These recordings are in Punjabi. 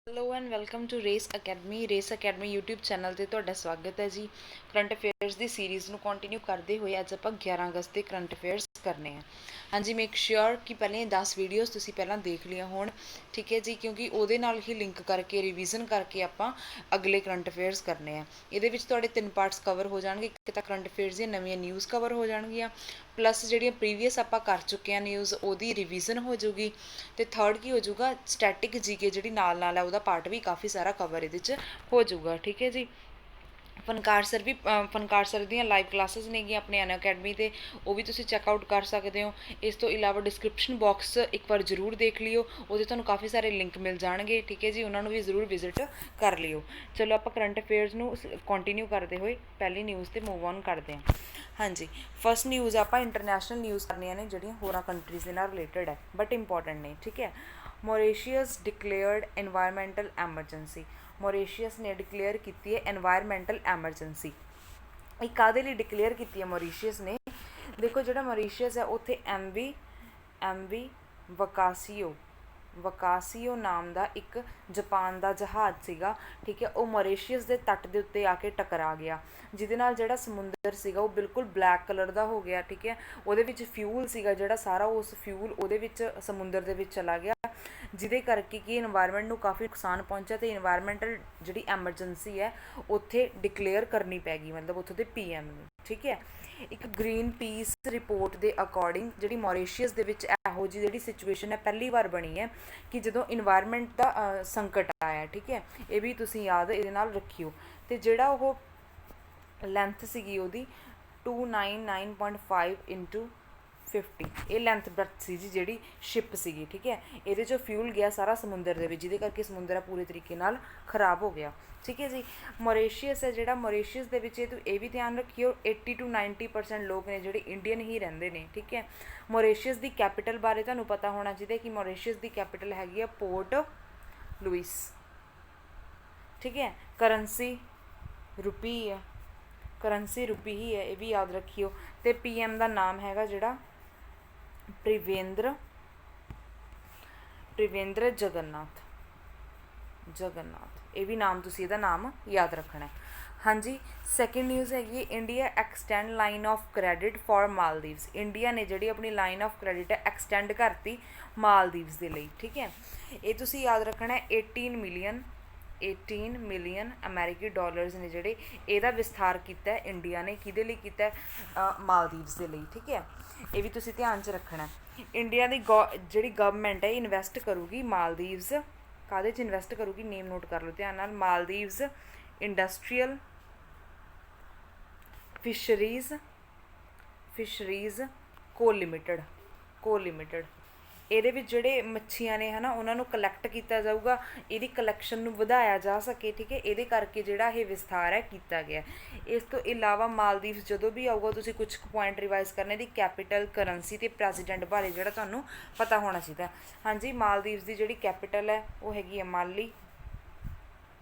Hello and welcome to Race Academy YouTube channel 'ਤੇ ਤੁਹਾਡਾ ਸਵਾਗਤ ਹੈ ਜੀ। ਕਰੰਟ ਅਫੇਅਰਸ ਦੀ ਸੀਰੀਜ਼ ਨੂੰ ਕੰਟੀਨਿਊ ਕਰਦੇ ਹੋਏ ਅੱਜ ਆਪਾਂ 11 ਅਗਸਤ ਦੇ ਕਰੰਟ ਅਫੇਅਰਸ ਕਰਨੇ ਆ। ਹਾਂਜੀ, ਮੇਕ ਸ਼ੋਰ ਕਿ ਪਹਿਲੇ 10 ਵੀਡੀਓਜ਼ ਤੁਸੀਂ ਪਹਿਲਾਂ ਦੇਖ ਲਈਆਂ ਹੋਣ, ਠੀਕ ਹੈ ਜੀ, ਕਿਉਂਕਿ ਉਹਦੇ ਨਾਲ ਹੀ ਲਿੰਕ ਕਰਕੇ ਰਿਵੀਜ਼ਨ ਕਰਕੇ ਆਪਾਂ ਅਗਲੇ ਕਰੰਟ ਅਫੇਅਰਸ ਕਰਨੇ ਆ। ਇਹਦੇ ਵਿੱਚ ਤੁਹਾਡੇ 3 ਪਾਰਟਸ ਕਵਰ ਹੋ ਜਾਣਗੇ। ਇੱਕ ਤਾਂ ਕਰੰਟ ਅਫੇਅਰਸ ਦੀਆਂ ਨਵੀਆਂ ਨਿਊਜ਼ ਕਵਰ ਹੋ ਜਾਣਗੀਆਂ, ਪਲੱਸ ਜਿਹੜੀਆਂ ਪ੍ਰੀਵੀਅਸ ਆਪਾਂ ਕਰ ਚੁੱਕੇ ਹਾਂ ਨਿਊਜ਼ ਉਹਦੀ ਰਿਵੀਜ਼ਨ ਹੋ ਜਾਊਗੀ, ਅਤੇ ਥਰਡ ਕੀ ਹੋ ਜਾਊਗਾ, ਸਟੈਟਿਕ ਜੀਕੇ ਜਿਹੜੀ ਨਾਲ ਨਾਲ ਹੈ ਉਹਦਾ ਪਾਰਟ ਵੀ ਕਾਫੀ ਸਾਰਾ ਕਵਰ ਇਹਦੇ 'ਚ ਹੋ ਜਾਊਗਾ। ਠੀਕ ਹੈ ਜੀ। ਫਨਕਾਰ ਸਰ ਦੀਆਂ ਲਾਈਵ ਕਲਾਸਿਸ ਨੇਗੀਆਂ ਆਪਣੇ ਅਨਅਕੈਡਮੀ 'ਤੇ, ਉਹ ਵੀ ਤੁਸੀਂ ਚੈੱਕਆਊਟ ਕਰ ਸਕਦੇ ਹੋ। ਇਸ ਤੋਂ ਇਲਾਵਾ ਡਿਸਕ੍ਰਿਪਸ਼ਨ ਬਾਕਸ ਇੱਕ ਵਾਰ ਜ਼ਰੂਰ ਦੇਖ ਲਿਓ, ਉਹਦੇ ਤੁਹਾਨੂੰ ਕਾਫੀ ਸਾਰੇ ਲਿੰਕ ਮਿਲ ਜਾਣਗੇ। ਠੀਕ ਹੈ ਜੀ, ਉਹਨਾਂ ਨੂੰ ਵੀ ਜ਼ਰੂਰ ਵਿਜ਼ਿਟ ਕਰ ਲਿਓ। ਚਲੋ ਆਪਾਂ ਕਰੰਟ ਅਫੇਅਰਸ ਨੂੰ ਕੰਟੀਨਿਊ ਕਰਦੇ ਹੋਏ ਪਹਿਲੀ ਨਿਊਜ਼ 'ਤੇ ਮੂਵ ਔਨ ਕਰਦੇ ਹਾਂ। ਹਾਂਜੀ, ਫਸਟ ਨਿਊਜ਼ ਆਪਾਂ ਇੰਟਰਨੈਸ਼ਨਲ ਨਿਊਜ਼ ਕਰਨੀਆਂ ਨੇ ਜਿਹੜੀਆਂ ਹੋਰਾਂ ਕੰਟਰੀਜ਼ ਦੇ ਨਾਲ ਰਿਲੇਟਡ ਹੈ ਬਟ ਇੰਪੋਰਟੈਂਟ ਨੇ। ਠੀਕ ਹੈ। ਮੋਰੀਸ਼ੀਅਸ ਡਿਕਲੇਅਰਡ ਐਨਵਾਇਰਮੈਂਟਲ ਐਮਰਜੈਂਸੀ। ਮੋਰੀਸ਼ੀਅਸ ਨੇ ਡਿਕਲੇਅਰ ਕੀਤੀ ਹੈ ਐਨਵਾਇਰਮੈਂਟਲ ਐਮਰਜੈਂਸੀ। ਇਹ ਕਾਹਦੇ ਲਈ ਡਿਕਲੇਅਰ ਕੀਤੀ ਹੈ ਮੋਰੀਸ਼ੀਅਸ ਨੇ? ਦੇਖੋ, ਜਿਹੜਾ ਮੋਰੀਸ਼ੀਅਸ ਹੈ ਉੱਥੇ ਐਮ ਵੀ ਵਕਾਸੀਓ ਨਾਮ ਦਾ ਇੱਕ ਜਾਪਾਨ ਦਾ ਜਹਾਜ਼ ਸੀਗਾ। ਠੀਕ ਹੈ, ਉਹ ਮੋਰੀਸ਼ੀਅਸ ਦੇ ਤੱਟ ਦੇ ਉੱਤੇ ਆ ਕੇ ਟਕਰਾ ਗਿਆ, ਜਿਹਦੇ ਨਾਲ ਜਿਹੜਾ ਸਮੁੰਦਰ ਸੀਗਾ ਉਹ ਬਿਲਕੁਲ ਬਲੈਕ ਕਲਰ ਦਾ ਹੋ ਗਿਆ। ਠੀਕ ਹੈ, ਉਹਦੇ ਵਿੱਚ ਫਿਊਲ ਸੀਗਾ ਜਿਹੜਾ ਸਾਰਾ, ਉਸ ਫਿਊਲ ਉਹਦੇ ਵਿੱਚ ਸਮੁੰਦਰ ਦੇ ਵਿੱਚ ਚਲਾ ਗਿਆ, ਜਿਹਦੇ ਕਰਕੇ ਕਿ ਇਨਵਾਇਰਮੈਂਟ ਨੂੰ ਕਾਫੀ ਨੁਕਸਾਨ ਪਹੁੰਚਿਆ ਅਤੇ ਇਨਵਾਇਰਮੈਂਟਲ ਜਿਹੜੀ ਐਮਰਜੈਂਸੀ ਹੈ ਉੱਥੇ ਡਿਕਲੇਅਰ ਕਰਨੀ ਪੈ ਗਈ, ਮਤਲਬ ਉੱਥੋਂ ਦੇ PM ਨੂੰ। ਠੀਕ ਹੈ। ਇੱਕ ਗ੍ਰੀਨ ਪੀਸ ਰਿਪੋਰਟ ਦੇ ਅਕੋਰਡਿੰਗ ਜਿਹੜੀ ਮੋਰੀਸ਼ੀਅਸ ਦੇ ਵਿੱਚ ਇਹੋ ਜਿਹੀ ਜਿਹੜੀ ਸਿਚੁਏਸ਼ਨ ਹੈ ਪਹਿਲੀ ਵਾਰ ਬਣੀ ਹੈ ਕਿ ਜਦੋਂ ਇਨਵਾਇਰਮੈਂਟ ਦਾ ਸੰਕਟ ਆਇਆ। ਠੀਕ ਹੈ, ਇਹ ਵੀ ਤੁਸੀਂ ਯਾਦ ਇਹਦੇ ਨਾਲ ਰੱਖਿਓ। ਅਤੇ ਜਿਹੜਾ ਉਹ ਲੈਂਥ ਸੀਗੀ ਉਹਦੀ 299.5 × 50, ਇਹ ਲੈਂਥ ਬਰਥ ਸੀ ਜੀ ਜਿਹੜੀ ਸ਼ਿਪ ਸੀਗੀ। ਠੀਕ ਹੈ, ਇਹਦੇ 'ਚੋਂ ਫਿਊਲ ਗਿਆ ਸਾਰਾ ਸਮੁੰਦਰ ਦੇ ਵਿੱਚ, ਜਿਹਦੇ ਕਰਕੇ ਸਮੁੰਦਰ ਆ ਪੂਰੇ ਤਰੀਕੇ ਨਾਲ ਖਰਾਬ ਹੋ ਗਿਆ। ਠੀਕ ਹੈ ਜੀ। ਮੋਰੀਸ਼ੀਅਸ ਹੈ ਜਿਹੜਾ, ਮੋਰੀਸ਼ੀਅਸ ਦੇ ਵਿੱਚ ਇਹ ਵੀ ਧਿਆਨ ਰੱਖਿਓ 80 to 90% ਲੋਕ ਨੇ ਜਿਹੜੇ ਇੰਡੀਅਨ ਹੀ ਰਹਿੰਦੇ ਨੇ। ਠੀਕ ਹੈ। ਮੋਰੀਸ਼ੀਅਸ ਦੀ ਕੈਪੀਟਲ ਬਾਰੇ ਤੁਹਾਨੂੰ ਪਤਾ ਹੋਣਾ ਚਾਹੀਦਾ ਕਿ ਮੋਰੀਸ਼ੀਅਸ ਦੀ ਕੈਪੀਟਲ ਹੈਗੀ ਆ ਪੋਰਟ ਲੂਇਸ। ਠੀਕ ਹੈ। ਕਰੰਸੀ ਰੁਪੀ ਹੈ, ਕਰੰਸੀ ਰੁਪੀ ਹੀ ਹੈ, ਇਹ ਵੀ ਯਾਦ ਰੱਖਿਓ। ਅਤੇ PM ਦਾ ਨਾਮ ਹੈਗਾ ਜਿਹੜਾ ਤ੍ਰਿਵੇਂਦਰ ਜਗਨਨਾਥ, ਇਹ ਵੀ ਨਾਮ ਤੁਸੀਂ ਇਹਦਾ ਨਾਮ ਯਾਦ ਰੱਖਣਾ। ਹਾਂਜੀ, ਸੈਕਿੰਡ ਨਿਊਜ਼ ਹੈਗੀ ਹੈ India extend line of credit for Maldives. India ਨੇ ਜਿਹੜੀ ਆਪਣੀ ਲਾਈਨ ਆਫ ਕ੍ਰੈਡਿਟ ਹੈ ਐਕਸਟੈਂਡ ਕਰਤੀ ਮਾਲਦੀਵਸ ਦੇ ਲਈ। ਠੀਕ ਹੈ, ਇਹ ਤੁਸੀਂ ਯਾਦ ਰੱਖਣਾ 18 ਮਿਲੀਅਨ ਅਮਰੀਕੀ ਡਾਲਰਸ ਨੇ ਜਿਹੜੇ, ਇਹਦਾ ਵਿਸਥਾਰ ਕੀਤਾ ਇੰਡੀਆ ਨੇ। ਕਿਹਦੇ ਲਈ ਕੀਤਾ? ਮਾਲਦੀਵਸ ਦੇ ਲਈ। ਠੀਕ ਹੈ, ਇਹ ਵੀ ਤੁਸੀਂ ਧਿਆਨ 'ਚ ਰੱਖਣਾ। ਇੰਡੀਆ ਦੀ ਜਿਹੜੀ ਗਵਰਨਮੈਂਟ ਹੈ ਇਨਵੈਸਟ ਕਰੂਗੀ ਮਾਲਦੀਵਸ, ਕਾਹਦੇ 'ਚ ਇਨਵੈਸਟ ਕਰੂਗੀ? ਨੇਮ ਨੋਟ ਕਰ ਲਓ ਧਿਆਨ ਨਾਲ, ਮਾਲਦੀਵਸ ਇੰਡਸਟਰੀਅਲ ਫਿਸ਼ਰੀਜ਼ ਕੋ ਲਿਮਿਟਡ। ਇਹਦੇ ਵਿੱਚ ਜਿਹੜੇ ਮੱਛੀਆਂ ਨੇ ਹੈ ਨਾ ਉਹਨਾਂ ਨੂੰ ਕਲੈਕਟ ਕੀਤਾ ਜਾਊਗਾ, ਇਹਦੀ ਕਲੈਕਸ਼ਨ ਨੂੰ ਵਧਾਇਆ ਜਾ ਸਕੇ। ਠੀਕ ਹੈ, ਇਹਦੇ ਕਰਕੇ ਜਿਹੜਾ ਇਹ ਵਿਸਥਾਰ ਹੈ ਕੀਤਾ ਗਿਆ। ਇਸ ਤੋਂ ਇਲਾਵਾ ਮਾਲਦੀਵਸ ਜਦੋਂ ਵੀ ਆਊਗਾ ਤੁਸੀਂ ਕੁਝ ਪੁਆਇੰਟ ਰਿਵਾਈਜ਼ ਕਰਨੇ, ਦੀ ਕੈਪੀਟਲ, ਕਰੰਸੀ ਅਤੇ ਪ੍ਰੈਜ਼ੀਡੈਂਟ ਬਾਰੇ ਜਿਹੜਾ ਤੁਹਾਨੂੰ ਪਤਾ ਹੋਣਾ ਚਾਹੀਦਾ। ਹਾਂਜੀ, ਮਾਲਦੀਵਸ ਦੀ ਜਿਹੜੀ ਕੈਪੀਟਲ ਹੈ ਉਹ ਹੈਗੀ ਹੈ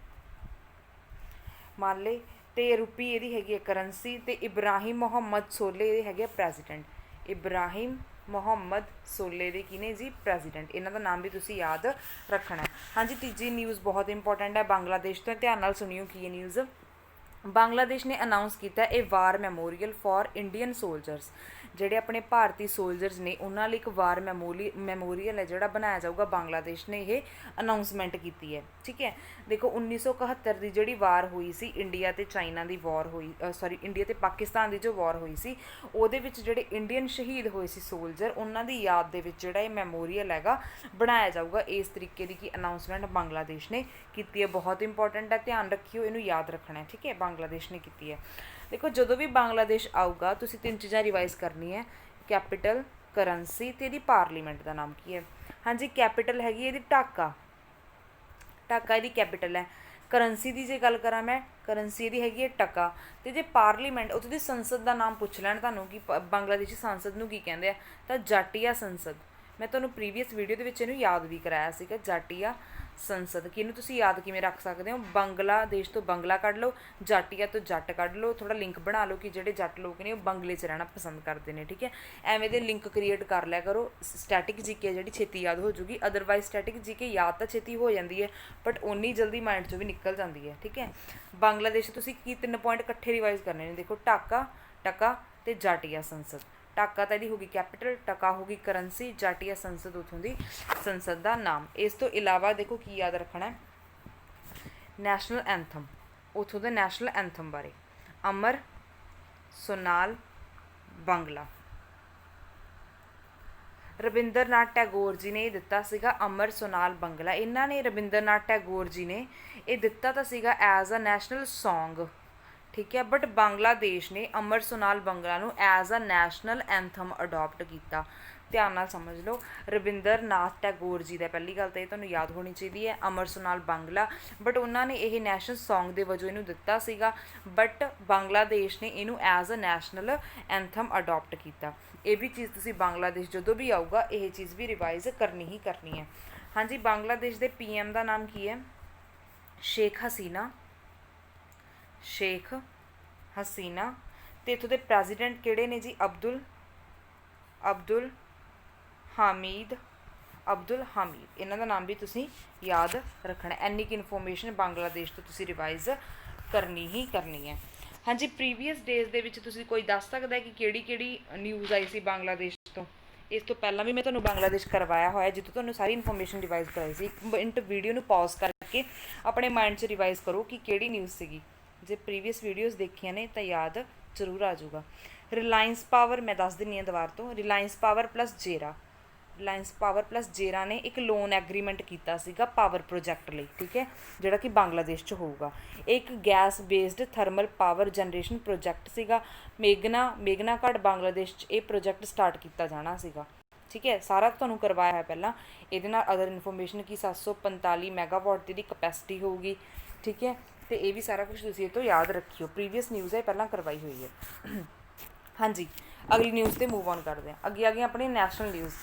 ਮਾਲੇ, ਅਤੇ ਰੁਪੀ ਇਹਦੀ ਹੈਗੀ ਹੈ ਕਰੰਸੀ, ਅਤੇ ਇਬਰਾਹਿਮ ਮੁਹੰਮਦ ਸੋਲੇ ਇਹਦੇ ਹੈਗੇ ਪ੍ਰੈਜ਼ੀਡੈਂਟ। ਇਬਰਾਹਿਮ ਮੁਹੰਮਦ ਸੋਲੇ ਦੇ ਕੀ ਨੇ ਜੀ? ਪ੍ਰੈਜ਼ੀਡੈਂਟ। ਇਹਨਾਂ ਦਾ ਨਾਮ ਵੀ ਤੁਸੀਂ ਯਾਦ ਰੱਖਣਾ। ਹਾਂਜੀ, ਤੀਜੀ ਨਿਊਜ਼ ਬਹੁਤ ਇੰਪੋਰਟੈਂਟ ਹੈ ਬੰਗਲਾਦੇਸ਼ ਤੋਂ, ਧਿਆਨ ਨਾਲ ਸੁਣਿਓ ਕੀ ਇਹ ਨਿਊਜ਼। ਬੰਗਲਾਦੇਸ਼ ਨੇ ਅਨਾਊਂਸ ਕੀਤਾ ਇਹ war memorial for Indian soldiers. ਜਿਹੜੇ ਆਪਣੇ ਭਾਰਤੀ ਸੋਲਜਰਸ ਨੇ ਉਹਨਾਂ ਲਈ ਇੱਕ ਵਾਰ ਮੈਮੋਰੀਅਲ ਹੈ ਜਿਹੜਾ ਬਣਾਇਆ ਜਾਊਗਾ। ਬੰਗਲਾਦੇਸ਼ ਨੇ ਇਹ ਅਨਾਊਂਸਮੈਂਟ ਕੀਤੀ ਹੈ। ਠੀਕ ਹੈ, ਦੇਖੋ 1971 ਦੀ ਜਿਹੜੀ ਵਾਰ ਹੋਈ ਸੀ, ਇੰਡੀਆ ਅਤੇ ਚਾਈਨਾ ਦੀ ਵਾਰ ਹੋਈ, ਇੰਡੀਆ ਅਤੇ ਪਾਕਿਸਤਾਨ ਦੀ ਜੋ ਵਾਰ ਹੋਈ ਸੀ, ਉਹਦੇ ਵਿੱਚ ਜਿਹੜੇ ਇੰਡੀਅਨ ਸ਼ਹੀਦ ਹੋਏ ਸੀ ਸੋਲਜਰ, ਉਹਨਾਂ ਦੀ ਯਾਦ ਦੇ ਵਿੱਚ ਜਿਹੜਾ ਇਹ ਮੈਮੋਰੀਅਲ ਹੈਗਾ ਬਣਾਇਆ ਜਾਊਗਾ। ਇਸ ਤਰੀਕੇ ਦੀ ਕੀ ਅਨਾਊਂਸਮੈਂਟ ਬੰਗਲਾਦੇਸ਼ ਨੇ ਕੀਤੀ ਹੈ, ਬਹੁਤ ਇੰਪੋਰਟੈਂਟ ਹੈ, ਧਿਆਨ ਰੱਖਿਓ, ਇਹਨੂੰ ਯਾਦ ਰੱਖਣਾ। ਠੀਕ ਹੈ, ਬੰਗਲਾਦੇਸ਼ ਨੇ ਕੀਤੀ ਹੈ। ਦੇਖੋ, ਜਦੋਂ ਵੀ ਬੰਗਲਾਦੇਸ਼ ਆਊਗਾ ਤੁਸੀਂ 3 ਚੀਜ਼ਾਂ ਰਿਵਾਈਜ਼ ਕਰਨੀ ਹੈ, ਕੈਪੀਟਲ, ਕਰੰਸੀ ਅਤੇ ਇਹਦੀ ਪਾਰਲੀਮੈਂਟ ਦਾ ਨਾਮ ਕੀ ਹੈ। ਹਾਂਜੀ, ਕੈਪੀਟਲ ਹੈਗੀ ਇਹਦੀ ਢਾਕਾ ਇਹਦੀ ਕੈਪੀਟਲ ਹੈ। ਕਰੰਸੀ ਦੀ ਜੇ ਗੱਲ ਕਰਾਂ ਮੈਂ, ਕਰੰਸੀ ਇਹਦੀ ਹੈਗੀ ਹੈ ਟਕਾ। ਅਤੇ ਜੇ ਪਾਰਲੀਮੈਂਟ, ਉੱਥੋਂ ਦੀ ਸੰਸਦ ਦਾ ਨਾਮ ਪੁੱਛ ਲੈਣ ਤੁਹਾਨੂੰ ਕਿ ਬੰਗਲਾਦੇਸ਼ੀ ਸੰਸਦ ਨੂੰ ਕੀ ਕਹਿੰਦੇ ਆ, ਤਾਂ ਜਾਟੀਆ ਸੰਸਦ। ਮੈਂ ਤੁਹਾਨੂੰ ਪ੍ਰੀਵੀਅਸ ਵੀਡੀਓ ਦੇ ਵਿੱਚ ਇਹਨੂੰ ਯਾਦ ਵੀ ਕਰਾਇਆ ਸੀਗਾ, ਜਾਟੀਆ ਸੰਸਦ। ਕਿਹਨੂੰ ਤੁਸੀਂ ਯਾਦ ਕਿਵੇਂ ਰੱਖ ਸਕਦੇ ਹੋ? ਬੰਗਲਾਦੇਸ਼ ਤੋਂ ਬੰਗਲਾ ਕੱਢ ਲਓ, ਜਾਟੀਆ ਤੋਂ ਜੱਟ ਕੱਢ ਲਓ, ਥੋੜਾ ਲਿੰਕ ਬਣਾ ਲਓ ਕਿ ਜਿਹੜੇ ਜੱਟ ਲੋਕ ਨੇ ਉਹ ਬੰਗਲੇ 'ਚ ਰਹਿਣਾ ਪਸੰਦ ਕਰਦੇ ਨੇ, ਠੀਕ ਹੈ। ਐਵੇਂ ਦੇ ਲਿੰਕ ਕ੍ਰੀਏਟ ਕਰ ਲਿਆ ਕਰੋ। ਸਟੈਟਿਕ ਜੀਕੇ ਜਿਹੜੀ ਛੇਤੀ ਯਾਦ ਹੋ ਜੂਗੀ, ਅਦਰਵਾਈਜ਼ ਸਟੈਟਿਕ ਜੀਕੇ ਯਾਦ ਤਾਂ ਛੇਤੀ ਹੋ ਜਾਂਦੀ ਹੈ ਬਟ ਓਨੀ ਜਲਦੀ ਮਾਈਂਡ 'ਚੋਂ ਵੀ ਨਿਕਲ ਜਾਂਦੀ ਹੈ, ਠੀਕ ਹੈ। ਬੰਗਲਾਦੇਸ਼ ਤੁਸੀਂ ਕੀ 3 ਪੁਆਇੰਟ ਇਕੱਠੇ ਰਿਵਾਈਜ਼ ਕਰਨੇ ਨੇ, ਦੇਖੋ ਢਾਕਾ, ਟਕਾ ਤੇ ਜਾਟੀਆ ਸੰਸਦ। ਢਾਕਾ ਤਾਂ ਇਹਦੀ ਹੋ ਗਈ ਕੈਪੀਟਲ, ਟਕਾ ਹੋ ਗਈ ਕਰੰਸੀ, ਜਾਟੀਆ ਸੰਸਦ ਉੱਥੋਂ ਦੀ ਸੰਸਦ ਦਾ ਨਾਮ। ਇਸ ਤੋਂ ਇਲਾਵਾ ਦੇਖੋ ਕੀ ਯਾਦ ਰੱਖਣਾ ਹੈ, ਨੈਸ਼ਨਲ ਐਂਥਮ, ਉੱਥੋਂ ਦੇ ਨੈਸ਼ਨਲ ਐਂਥਮ ਬਾਰੇ, ਅਮਰ ਸੋਨਾਲ ਬੰਗਲਾ। ਰਵਿੰਦਰ ਨਾਥ ਟੈਗੋਰ ਜੀ ਨੇ ਇਹ ਦਿੱਤਾ ਸੀਗਾ ਅਮਰ ਸੋਨਾਲ ਬੰਗਲਾ। ਇਹਨਾਂ ਨੇ ਰਵਿੰਦਰ ਨਾਥ ਟੈਗੋਰ ਜੀ ਨੇ ਇਹ ਦਿੱਤਾ ਤਾਂ ਸੀਗਾ ਐਜ਼ ਅ ਨੈਸ਼ਨਲ ਸੌਂਗ, ਠੀਕ ਹੈ, ਬਟ ਬੰਗਲਾਦੇਸ਼ ਨੇ ਅਮਰ ਸੋਨਾਲ ਬੰਗਲਾ ਨੂੰ as a national anthem adopt ਕੀਤਾ। ਧਿਆਨ ਨਾਲ ਸਮਝ ਲਓ, ਰਵਿੰਦਰ ਨਾਥ ਟੈਗੋਰ ਜੀ ਦਾ ਪਹਿਲੀ ਗੱਲ ਤਾਂ ਇਹ ਤੁਹਾਨੂੰ ਯਾਦ ਹੋਣੀ ਚਾਹੀਦੀ ਹੈ, ਅਮਰ ਸੋਨਾਲ ਬੰਗਲਾ, ਬਟ ਉਹਨਾਂ ਨੇ ਇਹ ਨੈਸ਼ਨਲ ਸੌਂਗ ਦੇ ਵਜੋਂ ਇਹਨੂੰ ਦਿੱਤਾ ਸੀਗਾ, ਬਟ ਬੰਗਲਾਦੇਸ਼ ਨੇ ਇਹਨੂੰ as a national anthem adopt ਕੀਤਾ। ਇਹ ਵੀ ਚੀਜ਼ ਤੁਸੀਂ ਬੰਗਲਾਦੇਸ਼ ਜਦੋਂ ਵੀ ਆਊਗਾ ਇਹ ਚੀਜ਼ ਵੀ ਰਿਵਾਈਜ਼ ਕਰਨੀ ਹੀ ਕਰਨੀ ਹੈ। ਹਾਂਜੀ, ਬੰਗਲਾਦੇਸ਼ ਦੇ PM ਦਾ ਨਾਮ ਕੀ ਹੈ? ਸ਼ੇਖ ਹਸੀਨਾ, ਸ਼ੇਖ ਹਸੀਨਾ। ਤੇ ਇੱਥੋਂ ਦੇ ਪ੍ਰੈਜ਼ੀਡੈਂਟ ਕਿਹੜੇ ਨੇ ਜੀ? ਅਬਦੁਲ ਹਾਮਿਦ, ਅਬਦੁਲ ਹਾਮਿਦ। ਇਹਨਾਂ ਦਾ ਨਾਮ ਵੀ ਤੁਸੀਂ ਯਾਦ ਰੱਖਣਾ। ਇੰਨੀ ਕੁ ਇਨਫੋਰਮੇਸ਼ਨ ਬੰਗਲਾਦੇਸ਼ ਤੋਂ ਤੁਸੀਂ ਰਿਵਾਈਜ਼ ਕਰਨੀ ਹੀ ਕਰਨੀ ਹੈ। ਹਾਂਜੀ, ਪ੍ਰੀਵੀਅਸ ਡੇਜ਼ ਦੇ ਵਿੱਚ ਤੁਸੀਂ ਕੋਈ ਦੱਸ ਸਕਦਾ ਕਿ ਕਿਹੜੀ ਨਿਊਜ਼ ਆਈ ਸੀ ਬੰਗਲਾਦੇਸ਼ ਤੋਂ? ਇਸ ਤੋਂ ਪਹਿਲਾਂ ਵੀ ਮੈਂ ਤੁਹਾਨੂੰ ਬੰਗਲਾਦੇਸ਼ ਕਰਵਾਇਆ ਹੋਇਆ ਜਿੱਥੋਂ ਤੁਹਾਨੂੰ ਸਾਰੀ ਇਨਫੋਰਮੇਸ਼ਨ ਰਿਵਾਈਜ਼ ਕਰਾਈ ਸੀ। 1 ਮਿੰਟ ਵੀਡੀਓ ਨੂੰ ਪੌਜ਼ ਕਰਕੇ ਆਪਣੇ ਮਾਈਂਡ 'ਚ ਰਿਵਾਈਜ਼ ਕਰੋ ਕਿ ਕਿਹੜੀ ਨਿਊਜ਼ ਸੀਗੀ। ਜੇ ਪ੍ਰੀਵੀਅਸ ਵੀਡੀਓਜ਼ ਦੇਖੀਆਂ ਨੇ ਤਾਂ ਯਾਦ ਜ਼ਰੂਰ ਆ ਜਾਊਗਾ। ਰਿਲਾਇੰਸ ਪਾਵਰ, ਮੈਂ ਦੱਸ ਦਿੰਦੀ ਹਾਂ ਦੁਬਾਰਾ ਤੋਂ, ਰਿਲਾਇੰਸ ਪਾਵਰ ਪਲੱਸ ਜੇਰਾ, ਰਿਲਾਇੰਸ ਪਾਵਰ ਪਲੱਸ ਜੇਰਾ ਨੇ ਇੱਕ ਲੋਨ ਐਗਰੀਮੈਂਟ ਕੀਤਾ ਸੀਗਾ ਪਾਵਰ ਪ੍ਰੋਜੈਕਟ ਲਈ, ਠੀਕ ਹੈ, ਜਿਹੜਾ ਕਿ ਬੰਗਲਾਦੇਸ਼ 'ਚ ਹੋਊਗਾ। ਇੱਕ gas based thermal power generation project ਸੀਗਾ। ਮੇਗਨਾਘਾਟ ਬੰਗਲਾਦੇਸ਼ 'ਚ ਇਹ ਪ੍ਰੋਜੈਕਟ ਸਟਾਰਟ ਕੀਤਾ ਜਾਣਾ ਸੀਗਾ, ਠੀਕ ਹੈ। ਸਾਰਾ ਤੁਹਾਨੂੰ ਕਰਵਾਇਆ ਹੈ ਪਹਿਲਾਂ। ਇਹਦੇ ਨਾਲ ਅਦਰ ਇਨਫੋਰਮੇਸ਼ਨ ਕਿ 745 ਮੈਗਾਵਾਟ ਦੀ ਕਪੈਸਿਟੀ ਹੋਊਗੀ, ਠੀਕ ਹੈ, ਤੇ ਇਹ ਵੀ ਸਾਰਾ ਕੁਝ ਤੁਸੀਂ ਇਹ ਤੋਂ ਯਾਦ ਰੱਖਿਓ। ਪ੍ਰੀਵੀਅਸ ਨਿਊਜ਼ ਹੈ ਪਹਿਲਾਂ ਕਰਵਾਈ ਹੋਈ ਹੈ। ਹਾਂਜੀ, ਅਗਲੀ ਨਿਊਜ਼ 'ਤੇ ਮੂਵ ਔਨ ਕਰਦੇ ਹਾਂ। ਅੱਗੇ ਆ ਗਈ ਆਪਣੀ national news.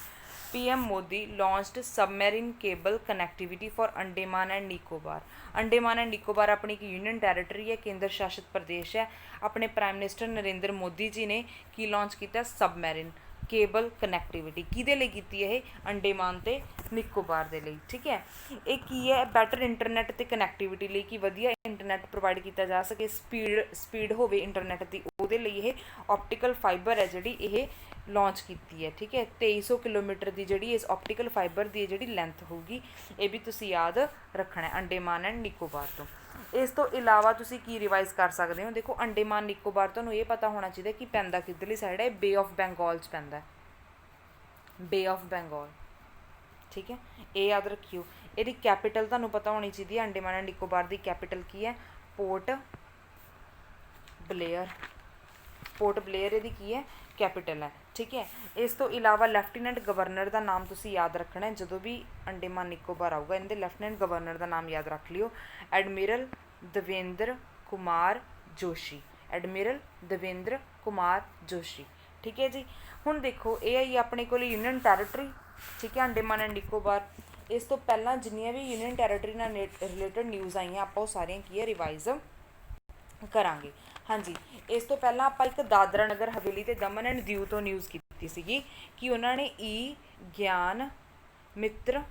PM Modi launched submarine cable connectivity for Andaman and Nicobar. Andaman and Nicobar ਆਪਣੀ ਇੱਕ ਯੂਨੀਅਨ ਟੈਰੀਟਰੀ ਹੈ, ਕੇਂਦਰ ਸ਼ਾਸਿਤ ਪ੍ਰਦੇਸ਼ ਹੈ। ਆਪਣੇ ਪ੍ਰਾਈਮ ਮਿਨਿਸਟਰ ਨਰਿੰਦਰ ਮੋਦੀ ਜੀ ਨੇ ਕੀ ਲਾਂਚ ਕੀਤਾ? Submarine cable connectivity. ਕਿਹਦੇ ਲਈ ਕੀਤੀ ਇਹ? ਅੰਡੇਮਾਨ ਤੇ ਨਿਕੋਬਾਰ ਦੇ ਲਈ, ਠੀਕ ਹੈ। ਇਹ ਕੀ ਹੈ? ਬੈਟਰ ਇੰਟਰਨੈਟ ਤੇ ਕਨੈਕਟੀਵਿਟੀ ਲਈ, ਕਿ ਵਧੀਆ ਇੰਟਰਨੈਟ ਪ੍ਰੋਵਾਈਡ ਕੀਤਾ ਜਾ ਸਕੇ, ਸਪੀਡ ਹੋਵੇ ਇੰਟਰਨੈਟ ਦੀ, ਉਹਦੇ ਲਈ ਇਹ ਆਪਟੀਕਲ ਫਾਈਬਰ ਹੈ ਜਿਹੜੀ ਇਹ ਲਾਂਚ ਕੀਤੀ ਹੈ, ਠੀਕ ਹੈ। 2300 ਕਿਲੋਮੀਟਰ ਦੀ ਜਿਹੜੀ ਇਸ ਆਪਟੀਕਲ ਫਾਈਬਰ ਦੀ ਜਿਹੜੀ ਲੈਂਥ ਹੋਊਗੀ, ਇਹ ਵੀ ਤੁਸੀਂ ਯਾਦ ਰੱਖਣਾ ਅੰਡੇਮਾਨ ਐਂਡ ਨਿਕੋਬਾਰ ਤੋਂ। ਇਸ ਤੋਂ ਇਲਾਵਾ ਤੁਸੀਂ ਕੀ ਰਿਵਾਈਜ਼ ਕਰ ਸਕਦੇ ਹੋ? ਦੇਖੋ, ਅੰਡੇਮਾਨ ਨਿਕੋਬਾਰ ਤੁਹਾਨੂੰ ਇਹ ਪਤਾ ਹੋਣਾ ਚਾਹੀਦਾ ਕਿ ਪੈਂਦਾ ਕਿੱਧਰਲੀ ਸਾਈਡ ਹੈ। ਬੇ ਆਫ ਬੰਗਾਲ 'ਚ ਪੈਂਦਾ, ਬੇ ਆਫ ਬੰਗਾਲ, ਠੀਕ ਹੈ, ਇਹ ਯਾਦ ਰੱਖਿਓ। ਇਹਦੀ ਕੈਪੀਟਲ ਤੁਹਾਨੂੰ ਪਤਾ ਹੋਣੀ ਚਾਹੀਦੀ ਹੈ। Andaman and Nicobar the capital ਕੀ ਹੈ? Port Blair. ਪੋਰਟ ਬਲੇਅਰ ਇਹਦੀ ਕੀ ਹੈ? ਕੈਪੀਟਲ ਹੈ, ਠੀਕ ਹੈ। ਇਸ ਤੋਂ ਇਲਾਵਾ ਲੈਫਟੀਨੈਂਟ ਗਵਰਨਰ ਦਾ ਨਾਮ ਤੁਸੀਂ ਯਾਦ ਰੱਖਣਾ ਹੈ। ਜਦੋਂ ਵੀ ਅੰਡੇਮਾਨ ਨਿਕੋਬਾਰ ਆਊਗਾ ਇਹਦੇ ਲੈਫਟੀਨੈਂਟ ਗਵਰਨਰ ਦਾ ਨਾਮ ਯਾਦ ਰੱਖ ਲਿਓ, ਐਡਮਿਰਲ ਦੇਵੇਂਦਰ ਕੁਮਾਰ ਜੋਸ਼ੀ। ਐਡਮਿਰਲ ਦੇਵੇਂਦਰ ਕੁਮਾਰ ਜੋਸ਼ੀ, ਠੀਕ ਹੈ ਜੀ। ਹੁਣ ਦੇਖੋ, ਇਹ ਆਈ ਆਪਣੇ ਕੋਲ ਯੂਨੀਅਨ ਟੈਰੀਟਰੀ, ਠੀਕ ਹੈ, ਅੰਡੇਮਾਨ ਐਂਡ ਨਿਕੋਬਾਰ। ਇਸ ਤੋਂ ਪਹਿਲਾਂ ਜਿੰਨੀਆਂ ਵੀ ਯੂਨੀਅਨ ਟੈਰੀਟਰੀ ਨਾਲ ਰਿਲੇਟਡ ਨਿਊਜ਼ ਆਈਆਂ ਆਪਾਂ ਉਹ ਸਾਰੀਆਂ ਕੀ ਹੈ ਰਿਵਾਈਜ਼ ਕਰਾਂਗੇ। ਹਾਂਜੀ, ਇਸ ਤੋਂ ਪਹਿਲਾਂ ਆਪਾਂ ਇੱਕ ਦਾਦਰਾ ਨਗਰ ਹਵੇਲੀ ਤੇ ਦਮਨ ਐਂਡ ਦਿਊ ਤੋਂ ਨਿਊਜ਼ ਕੀਤੀ ਸੀਗੀ ਕਿ ਉਹਨਾਂ ਨੇ ਈ ਗਿਆਨ ਮਿੱਤਰ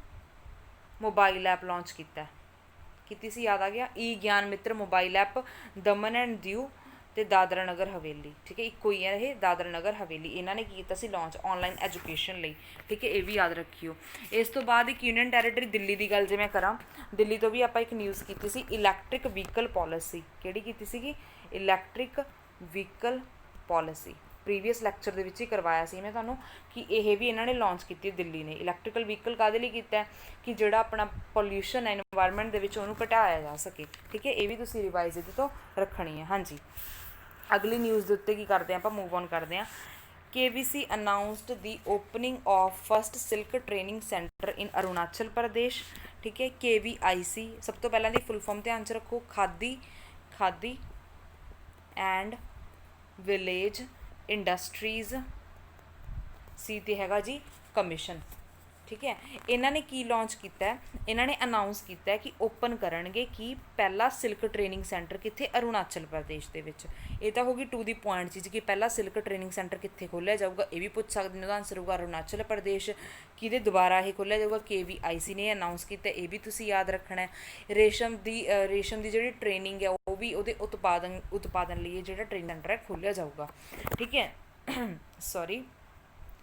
ਮੋਬਾਈਲ ਐਪ ਲਾਂਚ ਕੀਤੀ ਸੀ, ਯਾਦ ਆ ਗਿਆ। ਈ ਗਿਆਨ ਮਿੱਤਰ mobile app Daman and Diu ਤੇ ਦਾਦਰਾ ਨਗਰ ਹਵੇਲੀ, ਠੀਕ ਹੈ, ਇੱਕੋ ਹੀ ਹੈ ਇਹ, ਦਾਦਰਾ ਨਗਰ ਹਵੇਲੀ। ਇਹਨਾਂ ਨੇ ਕੀ ਕੀਤਾ ਸੀ? ਲਾਂਚ ਆਨਲਾਈਨ ਐਜੂਕੇਸ਼ਨ ਲਈ, ਠੀਕ ਹੈ, ਇਹ ਵੀ ਯਾਦ ਰੱਖਿਓ। ਇਸ ਤੋਂ ਬਾਅਦ ਇੱਕ ਯੂਨੀਅਨ ਟੈਰੀਟਰੀ ਦਿੱਲੀ ਦੀ ਗੱਲ ਜੇ ਮੈਂ ਕਰਾਂ, ਦਿੱਲੀ ਤੋਂ ਵੀ ਆਪਾਂ ਇੱਕ ਨਿਊਜ਼ ਕੀਤੀ ਸੀ, ਇਲੈਕਟ੍ਰਿਕ ਵਹੀਕਲ ਪੋਲਿਸੀ। ਕਿਹੜੀ ਕੀਤੀ ਸੀਗੀ? Electric vehicle policy. Previous lecture ਦੇ ਵਿੱਚ ਹੀ ਕਰਵਾਇਆ ਸੀ ਮੈਂ ਤੁਹਾਨੂੰ ਕਿ ਇਹ ਵੀ ਇਹਨਾਂ ਨੇ ਲਾਂਚ ਕੀਤੀ ਦਿੱਲੀ ਨੇ। ਇਲੈਕਟ੍ਰੀਕਲ ਵਹੀਕਲ ਕਾਹਦੇ ਲਈ ਕੀਤਾ? ਕਿ ਜਿਹੜਾ ਆਪਣਾ ਪੋਲਿਊਸ਼ਨ ਹੈ ਇਨਵਾਇਰਮੈਂਟ ਦੇ ਵਿੱਚ ਉਹਨੂੰ ਘਟਾਇਆ ਜਾ ਸਕੇ, ਠੀਕ ਹੈ, ਇਹ ਵੀ ਤੁਸੀਂ ਰਿਵਾਈਜ਼ ਇਹਦੇ ਤੋਂ ਰੱਖਣੀ ਹੈ। ਹਾਂਜੀ, ਅਗਲੀ ਨਿਊਜ਼ ਦੇ ਉੱਤੇ ਕੀ ਕਰਦੇ ਹਾਂ ਆਪਾਂ? ਮੂਵ ਔਨ ਕਰਦੇ ਹਾਂ। KVC announced the opening of first silk training centre in Arunachal Pradesh, ਠੀਕ ਹੈ। KVIC ਸਭ ਤੋਂ ਪਹਿਲਾਂ ਦੀ ਫੁੱਲ ਫਾਰਮ ਧਿਆਨ 'ਚ ਰੱਖੋ, ਖਾਦੀ ਐਂਡ ਵਿਲੇਜ ਇੰਡਸਟਰੀਜ਼, ਸੀ ਤੇ ਹੈਗਾ ਜੀ ਕਮਿਸ਼ਨ, ठीक है। इन्हों ने की लॉन्च किया, इन्होंने अनाउंस किया कि ओपन करनगे कि पहला सिल्क ट्रेनिंग सेंटर कित्थे, अरुणाचल प्रदेश के विच। ये तो होगी टू दी पॉइंट चीज़ कि पहला सिल्क ट्रेनिंग सेंटर कित्थे खोलिया जाऊगा, ये भी पूछ सकते हैं। आंसर होगा अरुणाचल प्रदेश। कि दोबारा ये खोलिया जाऊगा, KVIC ने अनाउंस किया, ये भी तुसी याद रखना है। रेशम की जी ट्रेनिंग है वो भी वो उत्पादन लिए जो ट्रेनिंग सेंटर है खोलिया जाऊगा, ठीक है। सॉरी,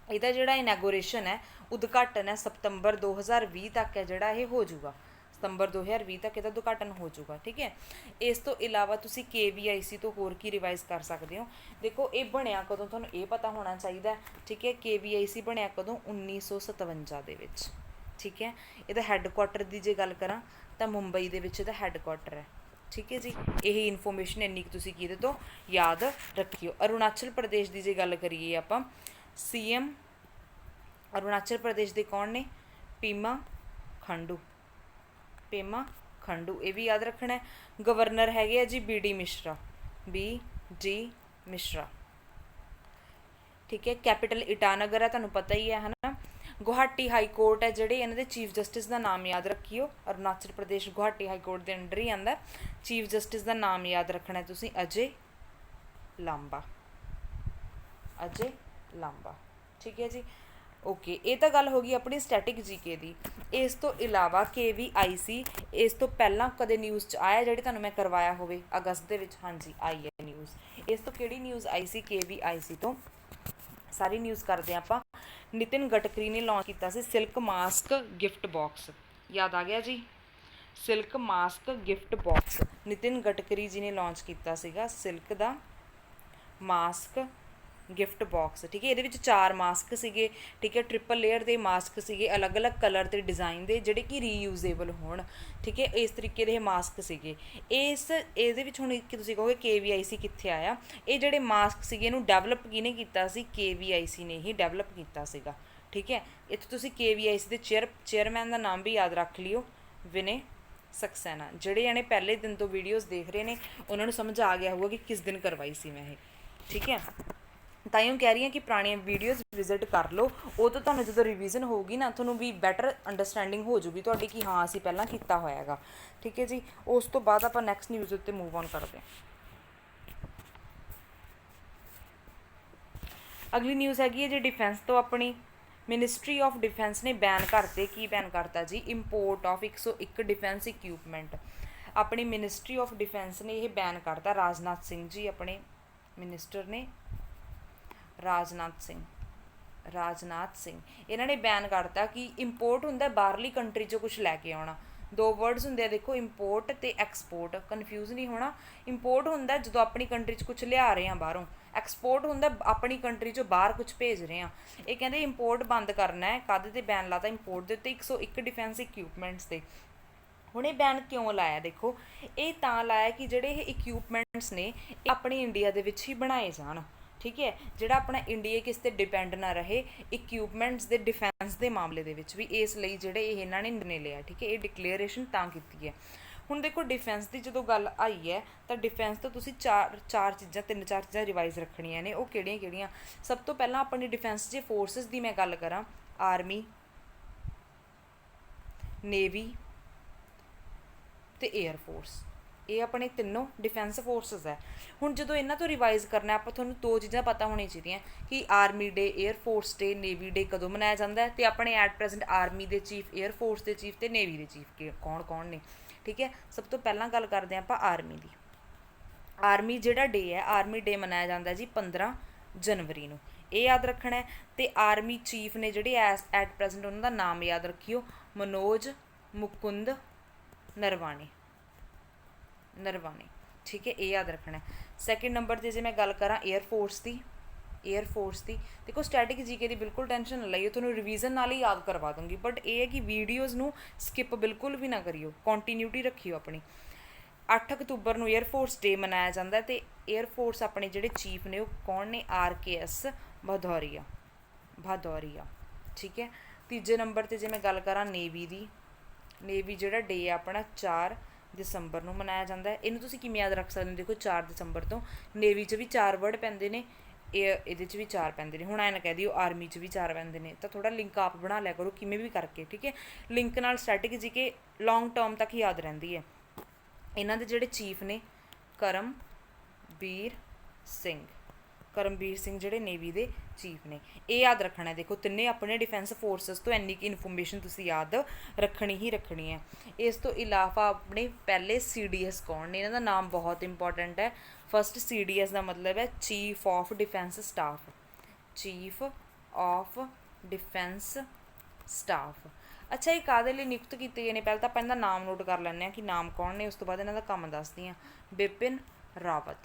ਇਹਦਾ ਜਿਹੜਾ ਇਨੈਗੋਰੇਸ਼ਨ ਹੈ, ਉਦਘਾਟਨ ਹੈ ਸਤੰਬਰ 2020 ਤੱਕ ਹੈ ਜਿਹੜਾ ਇਹ ਹੋ ਜਾਊਗਾ, ਸਤੰਬਰ 2020 ਤੱਕ ਇਹਦਾ ਉਦਘਾਟਨ ਹੋ ਜਾਊਗਾ, ਠੀਕ ਹੈ। ਇਸ ਤੋਂ ਇਲਾਵਾ ਤੁਸੀਂ KVIC ਤੋਂ ਹੋਰ ਕੀ ਰਿਵਾਈਜ਼ ਕਰ ਸਕਦੇ ਹੋ। ਦੇਖੋ ਇਹ ਬਣਿਆ ਕਦੋਂ, ਤੁਹਾਨੂੰ ਇਹ ਪਤਾ ਹੋਣਾ ਚਾਹੀਦਾ, ਠੀਕ ਹੈ। KVIC ਬਣਿਆ ਕਦੋਂ, 1957 ਦੇ ਵਿੱਚ, ਠੀਕ ਹੈ। ਇਹਦਾ ਹੈੱਡਕੁਆਟਰ ਦੀ ਜੇ ਗੱਲ ਕਰਾਂ ਤਾਂ ਮੁੰਬਈ ਦੇ ਵਿੱਚ ਇਹਦਾ ਹੈੱਡਕੁਆਟਰ ਹੈ, ठीक है जी। यही इन्फॉर्मेशन इन्नी तुसी किहदे तो याद रखियो। अरुणाचल प्रदेश की जे गल करिए आपां, CM अरुणाचल प्रदेश के कौन ने, पेमा खांडू, पेमा खांडू, ये भी याद रखना है। गवर्नर हैगे जी BD मिश्रा, BD मिश्रा, ठीक है। कैपिटल ईटानगर है, तुहानूं पता ही है ना। गुवाहाटी हाई कोर्ट है जिहड़े इन्हां दे चीफ जस्टिस का नाम याद रखियो। अरुणाचल प्रदेश गुवाहाटी हाई कोर्ट के अंडर ही आंदा। चीफ जस्टिस का नाम याद रखना है तुसीं, अजय लांबा, अजय लांबा, ठीक है जी। ओके, ये तो गल हो गई अपनी स्टैटिक GK की। इस तो इलावा KVIC इस तो पहला कदे न्यूज़ च आया जिहड़ी तुहानूं मैं करवाया होवे अगस्त दे विच, हाँ जी आई है न्यूज़। इस तो किहड़ी न्यूज़ आई सी KVIC तो, सारी न्यूज़ करते हैं आप। नितिन गडकरी ने लॉन्च किया सी सिल्क मास्क गिफ्ट बॉक्स, याद आ गया जी, silk mask gift box Nitin Gadkari ji ने लॉन्च किया सीगा, सिल्क दा मास्क गिफ्ट बॉक्स, ठीक है। ये 4 मास्क सीगे, ठीक है। ट्रिपल लेयर के मास्क सीगे, अलग अलग कलर ते डिज़ाइन के जिहड़े कि रीयूजेबल होण, ठीक है। इस तरीके के मास्क सीगे। इस ये हुण तुसीं कहोगे KVIC कित्थे आया, ये जिहड़े मास्क सीगे इहनूं डेवलप किहने कीता सी, KVIC ने ही डेवलप कीता सीगा, ठीक है। इत्थे तुसीं KVIC के चेयरमैन का नाम भी याद रख लिओ, विनय सक्सेना। जिहड़े जणे पहले दिन तो वीडियोज़ देख रहे हैं उन्होंने समझ आ गया होगा कि किस दिन करवाई सी मैं ये, ठीक है। ताइयों कह रही हैं कि पुरानियां वीडियोज़ विजिट कर लो, वो तो तुहानूं जो रिवीजन होगी ना तुहानूं भी बैटर अंडरस्टैंडिंग हो जूगी तुहाडी कि हाँ असीं पहलां कीता होया हैगा, ठीक है जी। उस तो बाद आपां नैक्सट न्यूज़ उत्ते मूव ऑन करते हैं। अगली न्यूज़ हैगी है जी डिफेंस तो, अपनी मिनिस्ट्री ऑफ डिफेंस ने बैन करते, की बैन करता जी, इंपोर्ट ऑफ 101 डिफेंस इक्यूपमेंट। अपनी मिनिस्ट्री ऑफ डिफेंस ने यह बैन करता, राजनाथ सिंह जी अपने मिनिस्टर ने, राजनाथ सिंह इन्होंने बैन करता कि इंपोर्ट हुंदा बाहरली कंट्री चो कुछ लैके आना। 2 वर्ड्स हुंदे देखो, इंपोर्ट ते एक्सपोर्ट, कन्फ्यूज़ नहीं होना। इंपोर्ट हुंदा जो अपनी कंट्री च कुछ लिया रहे हैं बाहरों, एक्सपोर्ट हुंदा अपनी कंट्री चो बाहर कुछ भेज रहे हैं। ये कहते इंपोर्ट बंद करना है, काहदे ते बैन लाता इंपोर्ट दे उत्ते 101 डिफेंस इक्यूपमेंट्स ते। हुण ये बैन क्यों लाया, देखो ये तां लाया कि जिहड़े ये इक्यूपमेंट्स ने अपने इंडिया दे विच ही बनाए जाण, ठीक है। जिहड़ा अपना इंडिया किस ते डिपेंड ना रहे इक्यूपमेंट्स दे डिफेंस के मामले दे विच भी, इसलिए जिहड़े इन्हां ने निर्णय लिया, ठीक है। ये डिक्लेरेशन तां कीती है। हुण देखो डिफेंस की जो गल आई है तो डिफेंस तो तुसीं चार चीज़ां 3-4 चीज़ां रिवाइज़ रखणियां ने, वो किहड़ियां-किहड़ियां। सब तो पहलां अपनी डिफेंस जे फोर्सिस की मैं गल करां, आर्मी, नेवी ते एयरफोर्स, ये अपने तीनों डिफेंस फोर्सिस है। हुण जो इन्हां तो रिवाइज़ करना आपां तुहानूं 2 चीज़ां पता होनी चाहिए कि army day, air force day, navy day कदों मनाया जाता है, तो अपने एट प्रेजेंट आर्मी के चीफ, एयरफोर्स के चीफ तो नेवी के चीफ के कौन कौन ने, ठीक है। सब तो पहलां गल करते हैं आपां आर्मी की। आर्मी जिहड़ा डे है, आर्मी डे मनाया जाता है जी 15 जनवरी नूं, ये याद रखना है। तो आर्मी चीफ ने जिहड़े एट प्रेजेंट उन्होंने नाम याद रखियो, मनोज मुकुंद नरवाणे, ठीक है, ये याद रखना है। सैकेंड नंबर पर जो मैं गल करा एयरफोर्स की, देखो स्टैटिक GK की बिल्कुल टेंशन ना लईओ, तुहानूं रिवीजन नाल ही याद करवा दूँगी, बट ये है कि वीडियोज़ नूं स्किप बिल्कुल भी ना करियो, कॉन्टीन्यूटी रखियो अपनी। 8 अक्तूबर नूं एयरफोर्स डे मनाया जाता है, तो एयरफोर्स अपने जिहड़े चीफ ने वो कौन ने, RKS भदौरिया, ठीक है। तीजे नंबर पर जो मैं गल करा नेवी की, नेवी जिहड़ा डे है अपना 4 दिसंबर नूं मनाया जाता है। इनू तुसीं किवें याद रख सकते हो, देखो 4 दिसंबर तो नेवी च भी 4 वर्ड पैंदे ने, ਇਹ ਇਹਦੇ 'ਚ ਵੀ 4 ਪੈਂਦੇ ਨੇ। ਹੁਣ ਐਂ ਨਾ ਕਹਿ ਦਿਓ ਆਰਮੀ 'ਚ ਵੀ 4 ਪੈਂਦੇ ਨੇ, ਤਾਂ ਥੋੜ੍ਹਾ ਲਿੰਕ ਆਪ ਬਣਾ ਲਿਆ ਕਰੋ ਕਿਵੇਂ ਵੀ ਕਰਕੇ, ਠੀਕ ਹੈ। ਲਿੰਕ ਨਾਲ ਸਟ੍ਰੈਟੇਜੀ ਜੀ ਕਿ ਲੌਂਗ ਟਰਮ ਤੱਕ ਯਾਦ ਰਹਿੰਦੀ ਹੈ। ਇਹਨਾਂ ਦੇ ਜਿਹੜੇ ਚੀਫ ਨੇ ਕਰਮਬੀਰ ਸਿੰਘ, ਕਰਮਬੀਰ ਸਿੰਘ ਜਿਹੜੇ ਨੇਵੀ ਦੇ ਚੀਫ ਨੇ, ਇਹ ਯਾਦ ਰੱਖਣਾ। ਦੇਖੋ ਤਿੰਨੇ ਆਪਣੇ ਡਿਫੈਂਸ ਫੋਰਸਿਸ ਤੋਂ ਇੰਨੀ ਕੁ ਇਨਫੋਰਮੇਸ਼ਨ ਤੁਸੀਂ ਯਾਦ ਰੱਖਣੀ ਹੀ ਰੱਖਣੀ ਹੈ। ਇਸ ਤੋਂ ਇਲਾਵਾ ਆਪਣੇ ਪਹਿਲੇ CDS ਕੌਣ ਨੇ, ਇਹਨਾਂ ਦਾ ਨਾਮ ਬਹੁਤ ਇੰਪੋਰਟੈਂਟ ਹੈ। ਫਸਟ CDS ਦਾ ਮਤਲਬ ਹੈ chief of defence staff, chief of defence staff. ਅੱਛਾ, ਇਹ ਕਾਹਦੇ ਲਈ ਨਿਯੁਕਤ ਕੀਤੇ ਗਏ ਨੇ? ਪਹਿਲਾਂ ਤਾਂ ਆਪਾਂ ਇਹਦਾ ਨਾਮ ਨੋਟ ਕਰ ਲੈਂਦੇ ਹਾਂ ਕਿ ਨਾਮ ਕੌਣ ਨੇ, ਉਸ ਤੋਂ ਬਾਅਦ ਇਹਨਾਂ ਦਾ ਕੰਮ ਦੱਸਦੀ ਹਾਂ। ਬਿਪਿਨ ਰਾਵਤ।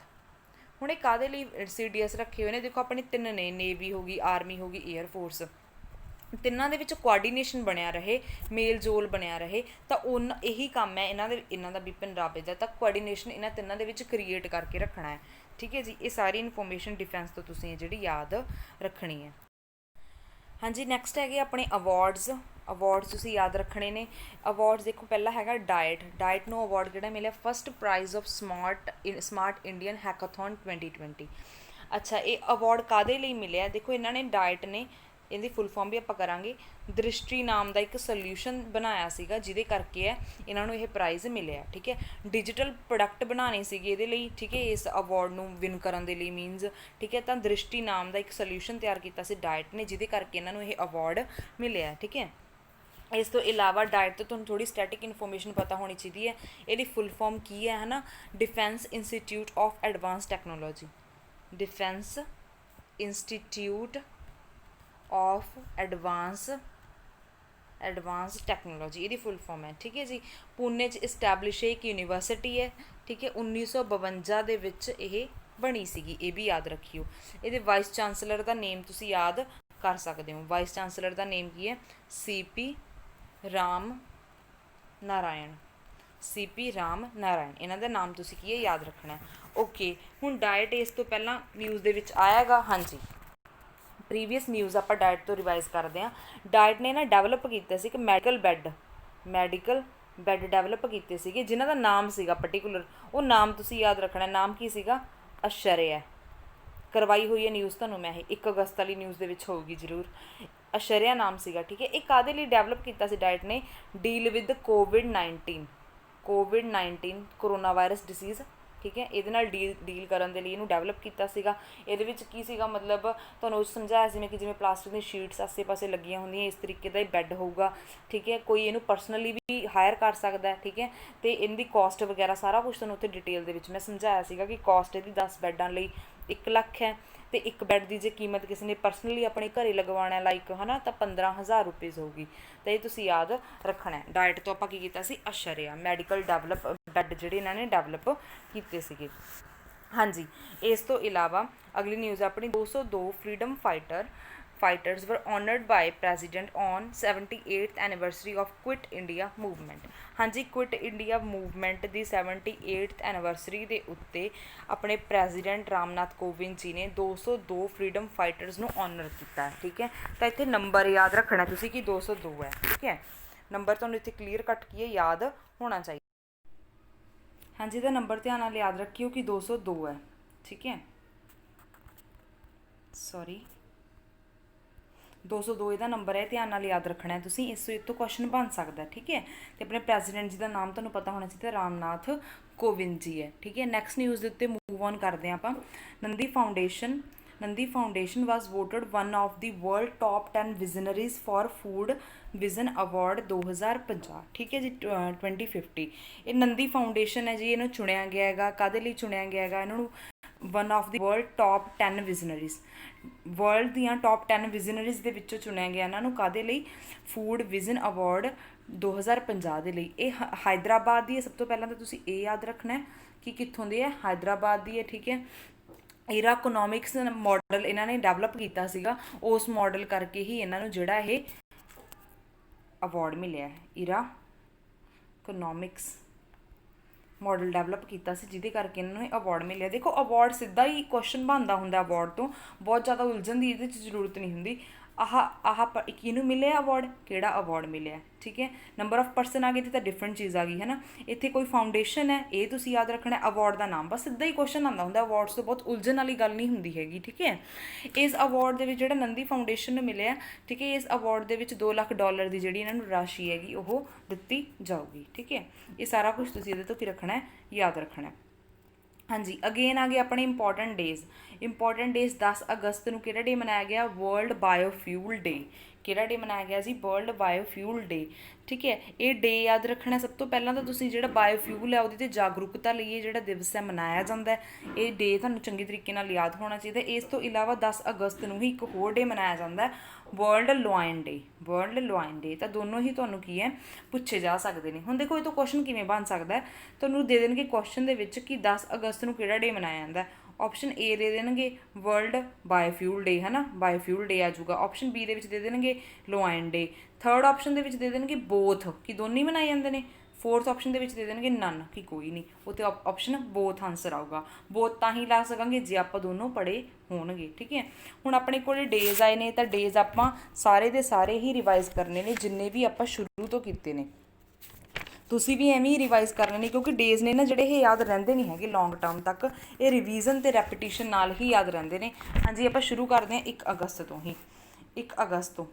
ਹੁਣ ਇਹ ਕਾਹਦੇ ਲਈ CDS ਰੱਖੇ ਹੋਏ ਨੇ? ਦੇਖੋ ਆਪਣੇ 3 ਨੇ, ਨੇਵੀ ਹੋ ਗਈ, ਆਰਮੀ ਹੋ ਗਈ, ਏਅਰਫੋਰਸ। ਤਿੰਨਾਂ ਦੇ ਵਿੱਚ ਕੋਆਰਡੀਨੇਸ਼ਨ ਬਣਿਆ ਰਹੇ, ਮੇਲ ਜੋਲ ਬਣਿਆ ਰਹੇ, ਤਾਂ ਇਹੀ ਕੰਮ ਹੈ ਇਹਨਾਂ ਦਾ ਬਿਪਿਨ ਰਾਵਤ ਦਾ। ਤਾਂ ਕੋਆਰਡੀਨੇਸ਼ਨ ਇਹਨਾਂ ਤਿੰਨਾਂ ਦੇ ਵਿੱਚ ਕ੍ਰੀਏਟ ਕਰਕੇ ਰੱਖਣਾ ਹੈ, ਠੀਕ ਹੈ ਜੀ। ਇਹ ਸਾਰੀ ਇਨਫੋਰਮੇਸ਼ਨ ਡਿਫੈਂਸ ਤੋਂ ਤੁਸੀਂ ਜਿਹੜੀ ਯਾਦ ਰੱਖਣੀ ਹੈ। ਹਾਂਜੀ, ਨੈਕਸਟ ਹੈਗੇ ਆਪਣੇ ਅਵਾਰਡਸ। ਅਵਾਰਡਸ ਤੁਸੀਂ ਯਾਦ ਰੱਖਣੇ ਨੇ। ਅਵਾਰਡਸ ਦੇਖੋ, ਪਹਿਲਾ ਹੈਗਾ ਡਾਇਟ ਨੂੰ ਅਵਾਰਡ ਕਿਹੜਾ ਮਿਲਿਆ? First prize of smart Indian hackathon 2020। ਅੱਛਾ, ਇਹ ਅਵਾਰਡ ਕਾਹਦੇ ਲਈ ਮਿਲਿਆ? ਦੇਖੋ ਇਹਨਾਂ ਨੇ ਡਾਇਟ ਨੇ, ਇਹਦੀ ਫੁੱਲ ਫਾਰਮ ਵੀ ਆਪਾਂ ਕਰਾਂਗੇ, ਦ੍ਰਿਸ਼ਟੀ ਨਾਮ ਦਾ ਇੱਕ ਸੋਲਿਊਸ਼ਨ ਬਣਾਇਆ ਸੀਗਾ ਜਿਹਦੇ ਕਰਕੇ ਹੈ ਇਹਨਾਂ ਨੂੰ ਇਹ ਪ੍ਰਾਈਜ਼ ਮਿਲਿਆ, ਠੀਕ ਹੈ। ਡਿਜੀਟਲ ਪ੍ਰੋਡਕਟ ਬਣਾਉਣੇ ਸੀਗੇ ਇਹਦੇ ਲਈ, ਠੀਕ ਹੈ, ਇਸ ਅਵਾਰਡ ਨੂੰ ਵਿਨ ਕਰਨ ਦੇ ਲਈ ਮੀਨਸ, ਠੀਕ ਹੈ। ਤਾਂ ਦ੍ਰਿਸ਼ਟੀ ਨਾਮ ਦਾ ਇੱਕ ਸੋਲਿਊਸ਼ਨ ਤਿਆਰ ਕੀਤਾ ਸੀ ਡਾਇਟ ਨੇ, ਜਿਹਦੇ ਕਰਕੇ ਇਹਨਾਂ ਨੂੰ ਇਹ ਅਵਾਰਡ ਮਿਲਿਆ, ਠੀਕ ਹੈ। ਇਸ ਤੋਂ ਇਲਾਵਾ ਡਾਇਟ ਤੋਂ ਤੁਹਾਨੂੰ ਥੋੜ੍ਹੀ ਸਟੈਟਿਕ ਇਨਫੋਰਮੇਸ਼ਨ ਪਤਾ ਹੋਣੀ ਚਾਹੀਦੀ ਹੈ। ਇਹਦੀ ਫੁੱਲ ਫਾਰਮ ਕੀ ਹੈ ਨਾ? Defence institute of advance technology, defence institute of advance technology, ਇਹਦੀ ਫੁੱਲ ਫਾਰਮ ਹੈ, ਠੀਕ ਹੈ ਜੀ। ਪੂਨੇ 'ਚ ਇਸਟੈਬਲਿਸ਼ ਇੱਕ ਯੂਨੀਵਰਸਿਟੀ ਹੈ, ਠੀਕ ਹੈ। 1952 ਦੇ ਵਿੱਚ ਇਹ ਬਣੀ ਸੀਗੀ, ਇਹ ਵੀ ਯਾਦ ਰੱਖਿਓ। ਇਹਦੇ ਵਾਈਸ ਚਾਂਸਲਰ ਦਾ ਨੇਮ ਤੁਸੀਂ ਯਾਦ ਕਰ ਸਕਦੇ ਹੋ। ਵਾਈਸ ਚਾਂਸਲਰ ਦਾ ਨੇਮ ਕੀ ਹੈ? CP Ram Narayan, CP Ram Narayan. ਇਹਨਾਂ ਦਾ ਨਾਮ ਤੁਸੀਂ ਕੀ ਹੈ? ਯਾਦ ਰੱਖਣਾ। ਓਕੇ, ਹੁਣ ਡਾਇਟ ਇਸ ਤੋਂ ਪਹਿਲਾਂ ਨਿਊਜ਼ ਦੇ ਵਿੱਚ ਆਇਆਗਾ। ਹਾਂਜੀ, ਪ੍ਰੀਵੀਅਸ ਨਿਊਜ਼ ਆਪਾਂ ਡਾਇਟ ਤੋਂ ਰਿਵਾਈਜ਼ ਕਰਦੇ ਹਾਂ। ਡਾਇਟ ਨੇ ਨਾ ਡਿਵੈਲਪ ਕੀਤਾ ਸੀ ਕਿ ਮੈਡੀਕਲ ਬੈੱਡ ਡਿਵੈਲਪ ਕੀਤੇ ਸੀਗੇ, ਜਿਨ੍ਹਾਂ ਦਾ ਨਾਮ ਸੀਗਾ ਪਰਟੀਕੂਲਰ, ਉਹ ਨਾਮ ਤੁਸੀਂ ਯਾਦ ਰੱਖਣਾ। ਨਾਮ ਕੀ ਸੀਗਾ? ਅਸ਼ਰਿਆ। ਕਰਵਾਈ ਹੋਈ ਹੈ ਨਿਊਜ਼ ਤੁਹਾਨੂੰ ਮੈਂ, ਇਹ 1 ਅਗਸਤ ਵਾਲੀ ਨਿਊਜ਼ ਦੇ ਵਿੱਚ ਹੋਊਗੀ ਜ਼ਰੂਰ। ਅਸ਼ਰਿਆ ਨਾਮ ਸੀਗਾ, ਠੀਕ ਹੈ। ਇਹ ਕਾਹਦੇ ਲਈ ਡਿਵੈਲਪ ਕੀਤਾ ਸੀ ਡਾਇਟ ਨੇ? ਡੀਲ ਵਿਦ ਕੋਵਿਡ-19 ਕਰੋਨਾ ਵਾਇਰਸ ਡਿਸੀਜ਼, ਠੀਕ ਹੈ। ਇਹਦੇ ਨਾਲ ਡੀਲ ਕਰਨ ਦੇ ਲਈ ਇਹਨੂੰ ਡਿਵੈਲਪ ਕੀਤਾ ਸੀਗਾ। ਇਹਦੇ ਵਿੱਚ ਕੀ ਸੀਗਾ ਮਤਲਬ ਤੁਹਾਨੂੰ ਸਮਝਾਇਆ ਸੀ ਮੈਂ ਕਿ ਜਿਵੇਂ ਪਲਾਸਟਿਕ ਦੀਆਂ ਸ਼ੀਟਸ ਆਸੇ ਪਾਸੇ ਲੱਗੀਆਂ ਹੁੰਦੀਆਂ, ਇਸ ਤਰੀਕੇ ਦਾ ਹੀ ਬੈੱਡ ਹੋਊਗਾ, ਠੀਕ ਹੈ। ਕੋਈ ਇਹਨੂੰ ਪਰਸਨਲੀ ਵੀ ਹਾਇਰ ਕਰ ਸਕਦਾ, ਠੀਕ ਹੈ। ਅਤੇ ਇਹਦੀ ਕੋਸਟ ਵਗੈਰਾ ਸਾਰਾ ਕੁਛ ਤੁਹਾਨੂੰ ਉੱਥੇ ਡਿਟੇਲ ਦੇ ਵਿੱਚ ਮੈਂ ਸਮਝਾਇਆ ਸੀਗਾ ਕਿ ਕੋਸਟ ਇਹਦੀ 10 ਬੈੱਡਾਂ ਲਈ 1 ਲੱਖ ਹੈ, ਅਤੇ ਇੱਕ ਬੈੱਡ ਦੀ ਜੇ ਕੀਮਤ ਕਿਸੇ ਨੇ ਪਰਸਨਲੀ ਆਪਣੇ ਘਰੇ ਲਗਵਾਉਣਾ ਲਾਈਕ ਹੈ ਨਾ, ਤਾਂ 15,000 ਰੁਪੀਜ਼ ਹੋਊਗੀ। ਤਾਂ ਇਹ ਤੁਸੀਂ ਯਾਦ ਰੱਖਣਾ। ਡਾਇਟ ਤੋਂ ਆਪਾਂ ਕੀ ਕੀਤਾ ਸੀ? ਅਸ਼ਰਿਆ ਮੈਡੀਕਲ ਬੈੱਡ ਜਿਹੜੇ ਇਹਨਾਂ ਨੇ ਡਿਵੈਲਪ ਕੀਤੇ ਸੀਗੇ। ਹਾਂਜੀ, ਇਸ ਤੋਂ ਇਲਾਵਾ ਅਗਲੀ ਨਿਊਜ਼ ਆਪਣੀ 202 freedom fighters were honored by President on 78th anniversary of Quit India Movement। ਹਾਂਜੀ, ਕੁਇਟ ਇੰਡੀਆ ਮੂਵਮੈਂਟ ਦੀ 78th ਐਨੀਵਰਸਰੀ ਦੇ ਉੱਤੇ ਆਪਣੇ ਪ੍ਰੈਜ਼ੀਡੈਂਟ ਰਾਮਨਾਥ ਕੋਵਿੰਦ ਜੀ ਨੇ 202 ਫਰੀडम ਫਾਈਟਰਸ ਨੂੰ ਔਨਰ ਕੀਤਾ, ਠੀਕ ਹੈ। ਤਾਂ ਇੱਥੇ ਨੰਬਰ ਯਾਦ ਰੱਖਣਾ ਤੁਸੀਂ ਕਿ 202 ਹੈ, ਠੀਕ ਹੈ। ਨੰਬਰ ਤੁਹਾਨੂੰ ਇੱਥੇ ਕਲੀਅਰ ਕੱਟ ਕੀ ਹੈ ਯਾਦ ਹੋਣਾ ਚਾਹੀਦਾ। ਹਾਂਜੀ, ਇਹਦਾ ਨੰਬਰ ਧਿਆਨ ਨਾਲ ਯਾਦ ਰੱਖਿਓ ਕਿ 202 ਹੈ, ਠੀਕ ਹੈ। ਸੌਰੀ, 202 ਇਹਦਾ ਨੰਬਰ ਹੈ, ਧਿਆਨ ਨਾਲ ਯਾਦ ਰੱਖਣਾ ਹੈ ਤੁਸੀਂ। ਇਸ ਤੋਂ ਕੁਐਸਚਨ ਬਣ ਸਕਦਾ, ਠੀਕ ਹੈ। ਅਤੇ ਆਪਣੇ ਪ੍ਰੈਜ਼ੀਡੈਂਟ ਜੀ ਦਾ ਨਾਮ ਤੁਹਾਨੂੰ ਪਤਾ ਹੋਣਾ ਚਾਹੀਦਾ, ਰਾਮਨਾਥ ਕੋਵਿੰਦ ਜੀ ਹੈ, ਠੀਕ ਹੈ। ਨੈਕਸਟ ਨਿਊਜ਼ ਦੇ ਉੱਤੇ ਮੂਵ ਔਨ ਕਰਦੇ ਹਾਂ ਆਪਾਂ। Nandi foundation was voted one of the world top 10 visionaries for food vision award 2050, ਠੀਕ ਹੈ ਜੀ, 2050। ਇਹ ਨੰਦੀ ਫਾਊਂਡੇਸ਼ਨ ਹੈ ਜੀ, ਇਹਨੂੰ ਚੁਣਿਆ ਗਿਆ ਹੈਗਾ। ਕਾਹਦੇ ਲਈ ਚੁਣਿਆ ਗਿਆ ਹੈਗਾ ਇਹਨਾਂ ਨੂੰ? One of the world top 10 ਵਿਜ਼ਨਰੀਜ਼, world ਦੀਆਂ ਟੌਪ 10 ਵਿਜ਼ਨਰੀਜ਼ ਦੇ ਵਿੱਚੋਂ ਚੁਣਿਆ ਗਿਆ ਇਹਨਾਂ ਨੂੰ। ਕਾਹਦੇ ਲਈ? ਫੂਡ ਵਿਜ਼ਨ ਅਵਾਰਡ 2050 ਦੇ ਲਈ। ਇਹ ਹੈਦਰਾਬਾਦ ਦੀ ਹੈ। ਸਭ ਤੋਂ ਪਹਿਲਾਂ ਤਾਂ ਤੁਸੀਂ ਇਹ ਯਾਦ ਰੱਖਣਾ ਕਿ ਕਿੱਥੋਂ ਦੀ ਹੈ? ਹੈਦਰਾਬਾਦ ਦੀ ਹੈ, ਠੀਕ ਹੈ। ਈਰਾ ਇਕੋਨੋਮਿਕਸ ਮਾਡਲ ਇਹਨਾਂ ਨੇ ਡਿਵੈਲਪ ਕੀਤਾ ਸੀਗਾ, ਉਸ ਮਾਡਲ ਕਰਕੇ ਹੀ ਇਹਨਾਂ ਨੂੰ ਜਿਹੜਾ ਇਹ ਅਵਾਰਡ ਮਿਲਿਆ ਹੈ। ਈਰਾ ਇਕੋਨੋਮਿਕਸ ਮਾਡਲ ਡਿਵੈਲਪ ਕੀਤਾ ਸੀ, ਜਿਹਦੇ ਕਰਕੇ ਇਹਨਾਂ ਨੂੰ ਇਹ ਅਵਾਰਡ ਮਿਲਿਆ। ਦੇਖੋ, ਅਵਾਰਡ ਸਿੱਧਾ ਹੀ ਕੁਐਸਚਨ ਬਣਦਾ ਹੁੰਦਾ ਅਵਾਰਡ ਤੋਂ, ਬਹੁਤ ਜ਼ਿਆਦਾ ਉਲਝਣ ਦੀ ਇਹਦੇ 'ਚ ਜ਼ਰੂਰਤ ਨਹੀਂ ਹੁੰਦੀ। ਆਹ ਕਿਹਨੂੰ ਮਿਲਿਆ ਅਵਾਰਡ, ਕਿਹੜਾ ਅਵਾਰਡ ਮਿਲਿਆ, ਠੀਕ ਹੈ। ਨੰਬਰ ਆਫ ਪਰਸਨ ਆ ਗਏ ਤਾਂ ਡਿਫਰੈਂਟ ਚੀਜ਼ ਆ ਗਈ ਹੈ ਨਾ। ਇੱਥੇ ਕੋਈ ਫਾਊਂਡੇਸ਼ਨ ਹੈ, ਇਹ ਤੁਸੀਂ ਯਾਦ ਰੱਖਣਾ। ਅਵਾਰਡ ਦਾ ਨਾਮ ਬਸ ਸਿੱਧਾ ਹੀ ਕੁਐਸਚਨ ਆਉਂਦਾ ਹੁੰਦਾ, ਅਵਾਰਡਸ ਤੋਂ ਬਹੁਤ ਉਲਝਣ ਵਾਲੀ ਗੱਲ ਨਹੀਂ ਹੁੰਦੀ ਹੈਗੀ, ਠੀਕ ਹੈ। ਇਸ ਅਵਾਰਡ ਦੇ ਵਿੱਚ ਜਿਹੜਾ ਨੰਦੀ ਫਾਊਂਡੇਸ਼ਨ ਨੂੰ ਮਿਲਿਆ, ਠੀਕ ਹੈ, ਇਸ ਅਵਾਰਡ ਦੇ ਵਿੱਚ $2 ਲੱਖ ਦੀ ਜਿਹੜੀ ਇਹਨਾਂ ਨੂੰ ਰਾਸ਼ੀ ਹੈਗੀ ਉਹ ਦਿੱਤੀ ਜਾਊਗੀ, ਠੀਕ ਹੈ। ਇਹ ਸਾਰਾ ਕੁਛ ਤੁਸੀਂ ਇਹਦੇ ਤੋਂ ਕੀ ਰੱਖਣਾ ਹੈ, ਯਾਦ ਰੱਖਣਾ ਹੈ। ਹਾਂਜੀ, ਅਗੇਨ ਆ ਗਏ ਆਪਣੇ ਇੰਪੋਰਟੈਂਟ ਡੇਜ਼। ਇੰਪੋਰਟੈਂਟ ਡੇਜ਼ 10 ਅਗਸਤ ਨੂੰ ਕਿਹੜਾ ਡੇ ਮਨਾਇਆ ਗਿਆ, ਵਰਲਡ ਬਾਇਓਫਿਊਲ ਡੇ। ਕਿਹੜਾ ਡੇ ਮਨਾਇਆ ਗਿਆ ਜੀ, ਵਰਲਡ ਬਾਇਓਫਿਊਲ ਡੇ, ਠੀਕ ਹੈ। ਇਹ ਡੇ ਯਾਦ ਰੱਖਣਾ ਸਭ ਤੋਂ ਪਹਿਲਾਂ ਤਾਂ ਤੁਸੀਂ, ਜਿਹੜਾ ਬਾਇਓਫਿਊਲ ਹੈ ਉਹਦੀ 'ਤੇ ਜਾਗਰੂਕਤਾ ਲਈ ਇਹ ਜਿਹੜਾ ਦਿਵਸ ਹੈ ਮਨਾਇਆ ਜਾਂਦਾ ਹੈ। ਇਹ ਡੇ ਤੁਹਾਨੂੰ ਚੰਗੀ ਤਰੀਕੇ ਨਾਲ ਯਾਦ ਹੋਣਾ ਚਾਹੀਦਾ। ਇਸ ਤੋਂ ਇਲਾਵਾ 10 ਅਗਸਤ ਨੂੰ ਹੀ ਇੱਕ ਹੋਰ ਡੇ ਮਨਾਇਆ ਜਾਂਦਾ ਹੈ, ਵਰਲਡ ਲਾਇਨ ਡੇ। ਵਰਲਡ ਲਾਇਨ ਡੇ ਤਾਂ ਦੋਨੋਂ ਹੀ ਤੁਹਾਨੂੰ ਕੀ ਹੈ, ਪੁੱਛੇ ਜਾ ਸਕਦੇ ਨੇ। ਹੁਣ ਦੇਖੋ ਇਹ ਤੋਂ ਕੁਐਸਚਨ ਕਿਵੇਂ ਬਣ ਸਕਦਾ ਹੈ, ਤੁਹਾਨੂੰ ਦੇ ਦੇਣਗੇ ਕੁਐਸਚਨ ਦੇ ਵਿੱਚ ਕਿ 10 ਅਗਸਤ ਨੂੰ ਕਿਹੜਾ ਡੇ ਮਨਾਇਆ ਜਾਂਦਾ। ਆਪਸ਼ਨ ਏ ਦੇ ਦੇਣਗੇ ਵਰਲਡ ਬਾਇਓਫਿਊਲ ਡੇ, ਹੈ ਨਾ, ਬਾਇਓਫਿਊਲ ਡੇ ਆ ਜਾਊਗਾ। ਆਪਸ਼ਨ ਬੀ ਦੇ ਵਿੱਚ ਦੇ ਦੇਣਗੇ ਲਾਇਨ ਡੇ। ਥਰਡ ਆਪਸ਼ਨ ਦੇ ਵਿੱਚ ਦੇ ਦੇਣਗੇ ਬੋਥ, ਕਿ ਦੋਨੇ ਹੀ ਮਨਾਏ ਜਾਂਦੇ ਨੇ। ਫੋਰਥ ਆਪਸ਼ਨ ਦੇ ਵਿੱਚ ਦੇ ਦੇਣਗੇ ਨਨ, ਕਿ ਕੋਈ ਨਹੀਂ। ਉੱਥੇ ਆਪਸ਼ਨ ਬੋਥ ਆਨਸਰ ਆਊਗਾ। ਬੋਥ ਤਾਂ ਹੀ ਲਾ ਸਕਾਂਗੇ ਜੇ ਆਪਾਂ ਦੋਨੋਂ ਪੜ੍ਹੇ ਹੋਣਗੇ, ਠੀਕ ਹੈ। ਹੁਣ ਆਪਣੇ ਕੋਲ ਡੇਜ਼ ਆਏ ਨੇ, ਤਾਂ ਡੇਜ਼ ਆਪਾਂ ਸਾਰੇ ਦੇ ਸਾਰੇ ਹੀ ਰਿਵਾਈਜ਼ ਕਰਨੇ ਨੇ, ਜਿੰਨੇ ਵੀ ਆਪਾਂ ਸ਼ੁਰੂ ਤੋਂ ਕੀਤੇ ਨੇ। ਤੁਸੀਂ ਵੀ ਐਵੇਂ ਹੀ ਰਿਵਾਈਜ਼ ਕਰਨੇ ਨੇ, ਕਿਉਂਕਿ ਡੇਜ਼ ਨੇ ਨਾ ਜਿਹੜੇ ਇਹ ਯਾਦ ਰਹਿੰਦੇ ਨਹੀਂ ਹੈਗੇ ਲੌਂਗ ਟਰਮ ਤੱਕ। ਇਹ ਰਿਵੀਜ਼ਨ ਅਤੇ ਰੈਪੀਟੀਸ਼ਨ ਨਾਲ ਹੀ ਯਾਦ ਰਹਿੰਦੇ ਨੇ। ਹਾਂਜੀ, ਆਪਾਂ ਸ਼ੁਰੂ ਕਰਦੇ ਹਾਂ 1 ਅਗਸਤ ਤੋਂ ਹੀ। 1 ਅਗਸਤ ਤੋਂ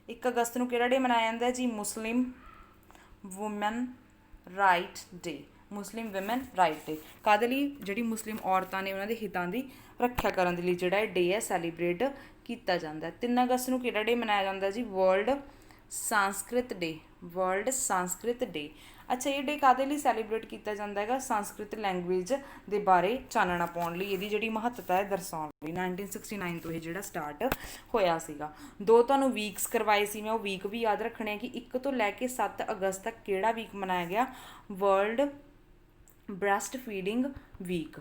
1 ਅਗਸਤ ਨੂੰ ਕਿਹੜਾ ਡੇ ਮਨਾਇਆ ਜਾਂਦਾ ਜੀ, ਮੁਸਲਿਮ ਵੂਮਨ ਰਾਈਟ ਡੇ। ਮੁਸਲਿਮ ਵੂਮਨ ਰਾਈਟ ਡੇ ਕਾਹਦੇ ਲਈ, ਜਿਹੜੀ ਮੁਸਲਿਮ ਔਰਤਾਂ ਨੇ ਉਹਨਾਂ ਦੇ ਹਿੱਤਾਂ ਦੀ ਰੱਖਿਆ ਕਰਨ ਦੇ ਲਈ ਜਿਹੜਾ ਇਹ ਡੇ ਹੈ ਸੈਲੀਬ੍ਰੇਟ ਕੀਤਾ ਜਾਂਦਾ। 3 ਅਗਸਤ ਨੂੰ ਕਿਹੜਾ ਡੇ ਮਨਾਇਆ ਜਾਂਦਾ ਜੀ, ਵਰਲਡ ਸੰਸਕ੍ਰਿਤ ਡੇ। ਵਰਲਡ ਸੰਸਕ੍ਰਿਤ ਡੇ। ਅੱਛਾ, ਇਹ ਡੇ ਕਾਹਦੇ ਲਈ ਸੈਲੀਬ੍ਰੇਟ ਕੀਤਾ ਜਾਂਦਾ ਹੈਗਾ, ਸੰਸਕ੍ਰਿਤ ਲੈਂਗੁਏਜ ਦੇ ਬਾਰੇ ਚਾਨਣਾ ਪਾਉਣ ਲਈ, ਇਹਦੀ ਜਿਹੜੀ ਮਹੱਤਤਾ ਹੈ ਦਰਸਾਉਣ ਲਈ। 1969 ਤੋਂ ਇਹ ਜਿਹੜਾ ਸਟਾਰਟ ਹੋਇਆ ਸੀਗਾ। 2 ਤੁਹਾਨੂੰ ਵੀਕਸ ਕਰਵਾਏ ਸੀ ਮੈਂ, ਉਹ ਵੀਕ ਵੀ ਯਾਦ ਰੱਖਣੇ ਆ ਕਿ 1 ਤੋਂ ਲੈ ਕੇ 7 ਅਗਸਤ ਤੱਕ ਕਿਹੜਾ ਵੀਕ ਮਨਾਇਆ ਗਿਆ, ਵਰਲਡ ਬ੍ਰੈਸਟ ਫੀਡਿੰਗ ਵੀਕ,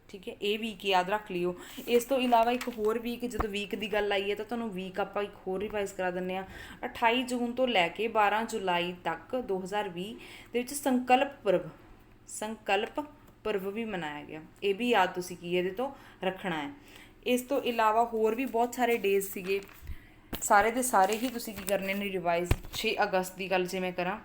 ਠੀਕ ਹੈ। ਇਹ ਵੀਕ ਯਾਦ ਰੱਖ ਲਿਓ। ਇਸ ਤੋਂ ਇਲਾਵਾ ਇੱਕ ਹੋਰ ਵੀਕ, ਜਦੋਂ ਵੀਕ ਦੀ ਗੱਲ ਆਈ ਹੈ ਤਾਂ ਤੁਹਾਨੂੰ ਵੀਕ ਆਪਾਂ ਇੱਕ ਹੋਰ ਰਿਵਾਈਜ਼ ਕਰਾ ਦਿੰਦੇ ਹਾਂ। 28 ਜੂਨ ਤੋਂ ਲੈ ਕੇ 12 ਜੁਲਾਈ ਤੱਕ 2020 ਦੇ ਵਿੱਚ ਸੰਕਲਪ ਪਰਵ ਵੀ ਮਨਾਇਆ ਗਿਆ। ਇਹ ਵੀ ਯਾਦ ਤੁਸੀਂ ਕੀ ਇਹਦੇ ਤੋਂ ਰੱਖਣਾ ਹੈ। ਇਸ ਤੋਂ ਇਲਾਵਾ ਹੋਰ ਵੀ ਬਹੁਤ ਸਾਰੇ ਡੇਜ਼ ਸੀਗੇ, ਸਾਰੇ ਦੇ ਸਾਰੇ ਹੀ ਤੁਸੀਂ ਕੀ ਕਰਨੇ ਨੇ, ਰਿਵਾਈਜ਼। 6 ਅਗਸਤ ਦੀ ਗੱਲ ਜੇ ਮੈਂ ਕਰਾਂ,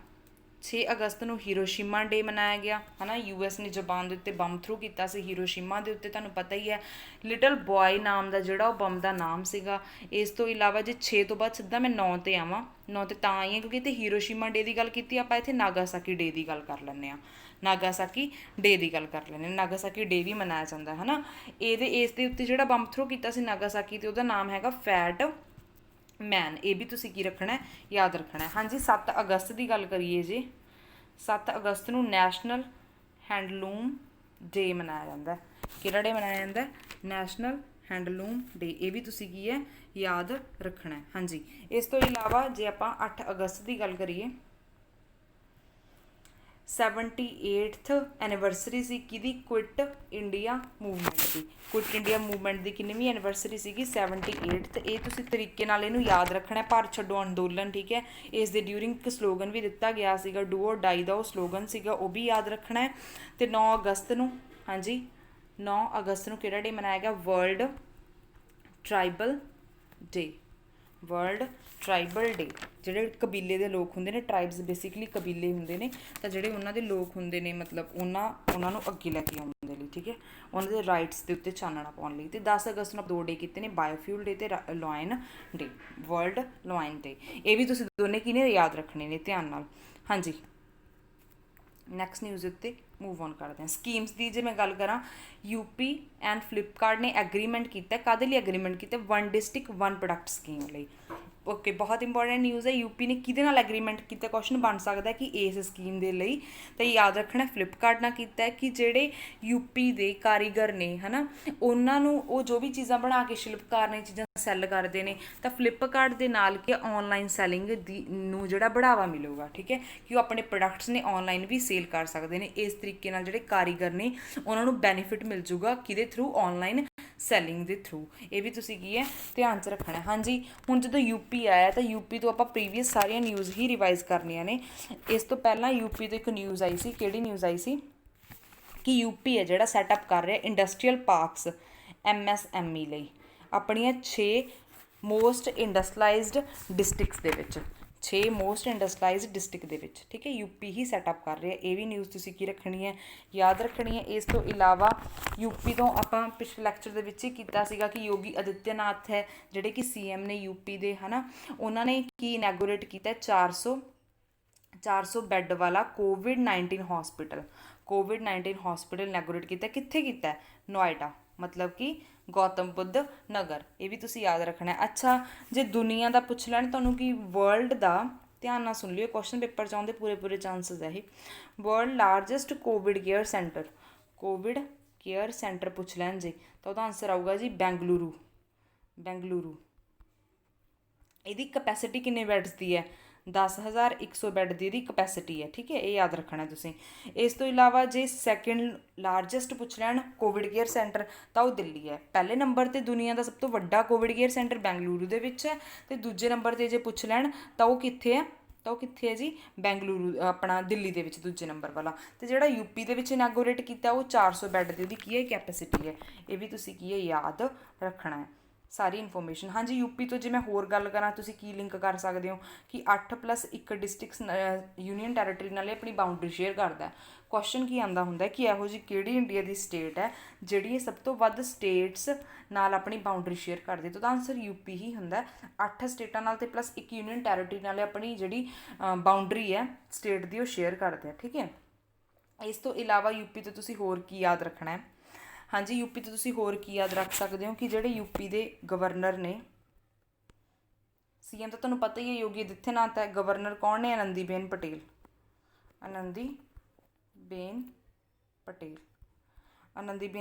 6 ਅਗਸਤ ਨੂੰ ਹੀਰੋਸ਼ੀਮਾ ਡੇ ਮਨਾਇਆ ਗਿਆ, ਹੈ ਨਾ। US ਨੇ ਜਾਪਾਨ ਦੇ ਉੱਤੇ ਬੰਬ ਥਰੂ ਕੀਤਾ ਸੀ ਹੀਰੋਸ਼ੀਮਾ ਦੇ ਉੱਤੇ, ਤੁਹਾਨੂੰ ਪਤਾ ਹੀ ਹੈ। ਲਿਟਲ ਬॉय ਨਾਮ ਦਾ ਜਿਹੜਾ ਉਹ ਬੰਬ ਦਾ ਨਾਮ ਸੀਗਾ। ਇਸ ਤੋਂ ਇਲਾਵਾ ਜੇ 6 ਤੋਂ ਬਾਅਦ ਸਿੱਧਾ ਮੈਂ 9 ਤੇ ਆਵਾਂ, 9 ਤੇ ਤਾਂ ਆਈ ਹਾਂ ਕਿਉਂਕਿ ਇੱਥੇ ਹੀਰੋਸ਼ੀਮਾ ਡੇ ਦੀ ਗੱਲ ਕੀਤੀ, ਆਪਾਂ ਇੱਥੇ ਨਾਗਾਸਾਕੀ ਡੇ ਦੀ ਗੱਲ ਕਰ ਲੈਂਦੇ ਹਾਂ। ਨਾਗਾਸਾਕੀ ਡੇ ਦੀ ਗੱਲ ਕਰ ਲੈਂਦੇ ਹਾਂ। ਨਾਗਾਸਾਕੀ ਡੇ ਵੀ ਮਨਾਇਆ ਜਾਂਦਾ ਹੈ ਨਾ। ਇਸ ਦੇ ਉੱਤੇ ਜਿਹੜਾ ਬੰਬ ਥਰੂ ਕੀਤਾ ਸੀ ਨਾਗਾਸਾਕੀ ਤੇ, ਉਹਦਾ ਨਾਮ ਹੈਗਾ ਫੈਟ ਮੈਨ। ਇਹ ਵੀ ਤੁਸੀਂ ਕੀ ਰੱਖਣਾ, ਯਾਦ ਰੱਖਣਾ। ਹਾਂਜੀ, 7 ਅਗਸਤ ਦੀ ਗੱਲ ਕਰੀਏ ਜੀ, 7 ਅਗਸਤ ਨੂੰ ਨੈਸ਼ਨਲ ਹੈਂਡਲੂਮ ਡੇ ਮਨਾਇਆ ਜਾਂਦਾ। ਕਿਹੜਾ ਡੇ ਮਨਾਇਆ ਜਾਂਦਾ, ਨੈਸ਼ਨਲ ਹੈਂਡਲੂਮ ਡੇ। ਇਹ ਵੀ ਤੁਸੀਂ ਕੀ ਹੈ, ਯਾਦ ਰੱਖਣਾ। ਹਾਂਜੀ, ਇਸ ਤੋਂ ਇਲਾਵਾ ਜੇ ਆਪਾਂ 8 ਅਗਸਤ ਦੀ ਗੱਲ ਕਰੀਏ, 78th ਐਨੀਵਰਸਰੀ ਸੀ ਕਿਹਦੀ, ਕੁਇਟ ਇੰਡੀਆ ਮੂਵਮੈਂਟ ਦੀ। ਕੁਇਟ ਇੰਡੀਆ ਮੂਵਮੈਂਟ ਦੀ ਕਿੰਨਵੀਂ ਐਨੀਵਰਸਰੀ ਸੀਗੀ, 78th। ਇਹ ਤੁਸੀਂ ਤਰੀਕੇ ਨਾਲ ਇਹਨੂੰ ਯਾਦ ਰੱਖਣਾ, ਭਾਰਤ ਛੱਡੋ ਅੰਦੋਲਨ, ਠੀਕ ਹੈ। ਇਸ ਦੇ ਡਿਊਰਿੰਗ ਇੱਕ ਸਲੋਗਨ ਵੀ ਦਿੱਤਾ ਗਿਆ ਸੀਗਾ, ਡੂ ਔਰ ਡਾਈ ਦਾ ਉਹ ਸਲੋਗਨ ਸੀਗਾ, ਉਹ ਵੀ ਯਾਦ ਰੱਖਣਾ ਹੈ। ਅਤੇ 9 ਅਗਸਤ ਨੂੰ, ਹਾਂਜੀ 9 ਅਗਸਤ ਨੂੰ ਕਿਹੜਾ ਡੇ ਮਨਾਇਆ ਗਿਆ, ਵਰਲਡ ਟਰਾਈਬਲ ਡੇ। ਵਰਲਡ ਟਰਾਈਬਲ ਡੇ। ਜਿਹੜੇ ਕਬੀਲੇ ਦੇ ਲੋਕ ਹੁੰਦੇ ਨੇ, ਟਰਾਈਬਸ ਬੇਸਿਕਲੀ ਕਬੀਲੇ ਹੁੰਦੇ ਨੇ, ਤਾਂ ਜਿਹੜੇ ਉਹਨਾਂ ਦੇ ਲੋਕ ਹੁੰਦੇ ਨੇ, ਮਤਲਬ ਉਹਨਾਂ ਨੂੰ ਅੱਗੇ ਲੈ ਕੇ ਆਉਣ ਦੇ ਲਈ, ਠੀਕ ਹੈ, ਉਹਨਾਂ ਦੇ ਰਾਈਟਸ ਦੇ ਉੱਤੇ ਚਾਨਣਾ ਪਾਉਣ ਲਈ। ਅਤੇ 10 ਅਗਸਤ ਨੂੰ 2 ਡੇ ਕੀਤੇ ਨੇ, ਬਾਇਓਫਿਊਲ ਡੇ ਅਤੇ ਲਾਇਨ ਡੇ, ਵਰਲਡ ਲਾਇਨ ਡੇ। ਇਹ ਵੀ ਤੁਸੀਂ ਦੋਨੇ ਕਿਹਨੇ ਯਾਦ ਰੱਖਣੇ ਨੇ ਧਿਆਨ ਨਾਲ। ਹਾਂਜੀ, ਨੈਕਸਟ ਨਿਊਜ਼ ਉੱਤੇ ਮੂਵ ਔਨ ਕਰਦੇ ਹਾਂ। ਸਕੀਮਸ ਦੀ ਜੇ ਮੈਂ ਗੱਲ ਕਰਾਂ, UP ਐਂਡ ਫਲਿੱਪਕਾਰਟ ਨੇ ਐਗਰੀਮੈਂਟ ਕੀਤਾ। ਕਾਹਦੇ ਲਈ ਐਗਰੀਮੈਂਟ ਕੀਤਾ, 1 ਡਿਸਟ੍ਰਿਕਟ 1 ਪ੍ਰੋਡਕਟ ਸਕੀਮ ਲਈ। ਓਕੇ, ਬਹੁਤ ਇੰਪੋਰਟੈਂਟ ਨਿਊਜ਼ ਹੈ। UP ਨੇ ਕਿਹਦੇ ਨਾਲ ਐਗਰੀਮੈਂਟ ਕੀਤਾ, ਕੁਐਸਚਨ ਬਣ ਸਕਦਾ ਕਿ ਇਸ ਸਕੀਮ ਦੇ ਲਈ, ਤਾਂ ਯਾਦ ਰੱਖਣਾ ਫਲਿੱਪਕਾਰਟ ਨਾਲ ਕੀਤਾ ਹੈ। ਕਿ ਜਿਹੜੇ UP ਦੇ ਕਾਰੀਗਰ ਨੇ, ਹੈ ਨਾ, ਉਹਨਾਂ ਨੂੰ ਉਹ ਜੋ ਵੀ ਚੀਜ਼ਾਂ ਬਣਾ ਕੇ ਸ਼ਿਲਪਕਾਰ ਨੇ ਚੀਜ਼ਾਂ ਸੈੱਲ ਕਰਦੇ ਨੇ, ਤਾਂ ਫਲਿੱਪਕਾਰਟ ਦੇ ਨਾਲ ਕਿ ਔਨਲਾਈਨ ਸੈਲਿੰਗ ਨੂੰ ਜਿਹੜਾ ਬੜਾਵਾ ਮਿਲੂਗਾ, ਠੀਕ ਹੈ, ਕਿ ਉਹ ਆਪਣੇ ਪ੍ਰੋਡਕਟਸ ਨੇ ਔਨਲਾਈਨ ਵੀ ਸੇਲ ਕਰ ਸਕਦੇ ਨੇ। ਇਸ ਤਰੀਕੇ ਨਾਲ ਜਿਹੜੇ ਕਾਰੀਗਰ ਨੇ ਉਹਨਾਂ ਨੂੰ ਬੈਨੀਫਿਟ ਮਿਲ ਜੂਗਾ, ਕਿਹਦੇ ਥਰੂ, ਔਨਲਾਈਨ ਸੈਲਿੰਗ ਦੇ ਥਰੂ। ਇਹ ਵੀ ਤੁਸੀਂ ਕੀ ਹੈ, ਧਿਆਨ 'ਚ ਰੱਖਣਾ। ਹਾਂਜੀ, ਹੁਣ ਜਦੋਂ UP ਆਇਆ ਤਾਂ UP ਤੋਂ ਆਪਾਂ ਪ੍ਰੀਵੀਅਸ ਸਾਰੀਆਂ ਨਿਊਜ਼ ਹੀ ਰਿਵਾਈਜ਼ ਕਰਨੀਆਂ ਨੇ। ਇਸ ਤੋਂ ਪਹਿਲਾਂ UP ਤੋਂ ਇੱਕ ਨਿਊਜ਼ ਆਈ ਸੀ, ਕਿਹੜੀ ਨਿਊਜ਼ ਆਈ ਸੀ, ਕਿ UP ਹੈ ਜਿਹੜਾ ਸੈਟਅਪ ਕਰ ਰਿਹਾ ਇੰਡਸਟਰੀਅਲ ਪਾਰਕਸ MSME ਲਈ। ਆਪਣੀਆਂ 6 ਮੋਸਟ ਇੰਡਸਟਰੀਲਾਈਜ਼ਡ ਡਿਸਟ੍ਰਿਕਟਸ ਦੇ ਵਿੱਚ, 6 ਮੋਸਟ ਇੰਡਸਟਰੀਲਾਈਜ਼ਡ ਡਿਸਟ੍ਰਿਕਟ ਦੇ ਵਿੱਚ, ਠੀਕ ਹੈ। ਯੂਪੀ ਹੀ ਸੈਟਅਪ ਕਰ ਰਿਹਾ, ਇਹ ਵੀ ਨਿਊਜ਼ ਤੁਸੀਂ ਕੀ ਰੱਖਣੀ ਹੈ, ਯਾਦ ਰੱਖਣੀ ਹੈ। ਇਸ ਤੋਂ ਇਲਾਵਾ ਯੂਪੀ ਤੋਂ ਆਪਾਂ ਪਿਛਲੇ ਲੈਕਚਰ ਦੇ ਵਿੱਚ ਹੀ ਕੀਤਾ ਸੀਗਾ ਕਿ ਯੋਗੀ ਆਦਿੱਤਿਆਨਾਥ ਹੈ ਜਿਹੜੇ ਕਿ CM ਨੇ ਯੂਪੀ ਦੇ, ਹੈ ਨਾ, ਉਹਨਾਂ ਨੇ ਕੀ ਇਨੈਗੋਰੇਟ ਕੀਤਾ, 400 ਬੈੱਡ ਵਾਲਾ COVID-19 ਹਸਪੀਟਲ ਇਨੈਗੋਰੇਟ ਕੀਤਾ। ਕਿੱਥੇ ਕੀਤਾ? ਨੋਇਡਾ, ਮਤਲਬ ਕਿ ਗੌਤਮ ਬੁੱਧ ਨਗਰ। ਇਹ ਵੀ ਤੁਸੀਂ ਯਾਦ ਰੱਖਣਾ। ਅੱਛਾ, ਜੇ ਦੁਨੀਆ ਦਾ ਪੁੱਛ ਲੈਣ ਤੁਹਾਨੂੰ ਕਿ ਵਰਲਡ ਦਾ, ਧਿਆਨ ਨਾਲ ਸੁਣ ਲਿਓ, ਕੁਐਸਚਨ ਪੇਪਰ 'ਚ ਆਉਂਦੇ ਪੂਰੇ ਚਾਂਸਸ ਹੈ ਇਹ, world largest Covid care centre ਪੁੱਛ ਲੈਣ ਜੀ ਤਾਂ ਉਹਦਾ ਆਨਸਰ ਆਊਗਾ ਜੀ ਬੈਂਗਲੁਰੂ। ਇਹਦੀ ਕਪੈਸਿਟੀ ਕਿੰਨੇ ਬੈੱਡਸ ਦੀ ਹੈ? 10,100 ਬੈੱਡ ਦੀ ਇਹਦੀ ਕਪੈਸਿਟੀ ਹੈ, ਠੀਕ ਹੈ, ਇਹ ਯਾਦ ਰੱਖਣਾ ਤੁਸੀਂ। ਇਸ ਤੋਂ ਇਲਾਵਾ ਜੇ ਸੈਕਿੰਡ ਲਾਰਜੈਸਟ ਪੁੱਛ ਲੈਣ ਕੋਵਿਡ ਕੇਅਰ ਸੈਂਟਰ ਤਾਂ ਉਹ ਦਿੱਲੀ ਹੈ। ਪਹਿਲੇ ਨੰਬਰ 'ਤੇ ਦੁਨੀਆ ਦਾ ਸਭ ਤੋਂ ਵੱਡਾ ਕੋਵਿਡ ਕੇਅਰ ਸੈਂਟਰ ਬੈਂਗਲੁਰੂ ਦੇ ਵਿੱਚ ਹੈ, ਅਤੇ ਦੂਜੇ ਨੰਬਰ 'ਤੇ ਜੇ ਪੁੱਛ ਲੈਣ ਤਾਂ ਉਹ ਕਿੱਥੇ ਹੈ? ਜੀ ਬੈਂਗਲੁਰੂ, ਆਪਣਾ ਦਿੱਲੀ ਦੇ ਵਿੱਚ ਦੂਜੇ ਨੰਬਰ ਵਾਲਾ। ਅਤੇ ਜਿਹੜਾ ਯੂਪੀ ਦੇ ਵਿੱਚ ਇਨੈਗੋਰੇਟ ਕੀਤਾ ਉਹ 400 ਬੈੱਡ ਦੀ ਉਹਦੀ ਕੀ ਹੈ? ਕੈਪੈਸਿਟੀ ਹੈ। ਇਹ ਵੀ ਤੁਸੀਂ ਕੀ ਹੈ? ਯਾਦ ਰੱਖਣਾ ਹੈ ਸਾਰੀ ਇਨਫੋਰਮੇਸ਼ਨ। ਹਾਂਜੀ, ਯੂਪੀ ਤੋਂ ਜੇ ਮੈਂ ਹੋਰ ਗੱਲ ਕਰਾਂ ਤੁਸੀਂ ਕੀ ਲਿੰਕ ਕਰ ਸਕਦੇ ਹੋ ਕਿ 8+1 ਡਿਸਟ੍ਰਿਕਟਸ ਯੂਨੀਅਨ ਟੈਰੀਟਰੀ ਨਾਲ ਆਪਣੀ ਬਾਊਂਡਰੀ ਸ਼ੇਅਰ ਕਰਦਾ। ਕੁਐਸਚਨ ਕੀ ਆਉਂਦਾ ਹੁੰਦਾ ਕਿ ਇਹੋ ਜਿਹੀ ਕਿਹੜੀ ਇੰਡੀਆ ਦੀ ਸਟੇਟ ਹੈ ਜਿਹੜੀ ਇਹ ਸਭ ਤੋਂ ਵੱਧ ਸਟੇਟਸ ਨਾਲ ਆਪਣੀ ਬਾਊਂਡਰੀ ਸ਼ੇਅਰ ਕਰਦੀ, ਤਾਂ ਉਹਦਾ ਆਨਸਰ ਯੂਪੀ ਹੀ ਹੁੰਦਾ। 8 ਸਟੇਟਾਂ ਨਾਲ ਅਤੇ +1 ਯੂਨੀਅਨ ਟੈਰੀਟਰੀ ਨਾਲ ਆਪਣੀ ਜਿਹੜੀ ਬਾਊਂਡਰੀ ਹੈ ਸਟੇਟ ਦੀ ਉਹ ਸ਼ੇਅਰ ਕਰਦੇ ਆ, ਠੀਕ ਹੈ। ਇਸ ਤੋਂ ਇਲਾਵਾ ਯੂਪੀ ਤੋਂ ਤੁਸੀਂ ਹੋਰ ਕੀ ਯਾਦ ਰੱਖਣਾ ਹੈ? ਹਾਂਜੀ, ਯੂਪੀ ਤੋਂ ਤੁਸੀਂ ਹੋਰ ਕੀ ਯਾਦ ਰੱਖ ਸਕਦੇ ਹੋ ਕਿ ਜਿਹੜੇ ਯੂਪੀ ਦੇ ਗਵਰਨਰ ਨੇ, CM ਤਾਂ ਤੁਹਾਨੂੰ ਪਤਾ ਹੀ ਹੈ ਯੋਗੀ ਆਦਿੱਤਿਆਨਾਥ ਹੈ, ਗਵਰਨਰ ਕੌਣ ਨੇ? ਆਨੰਦੀਬੇਨ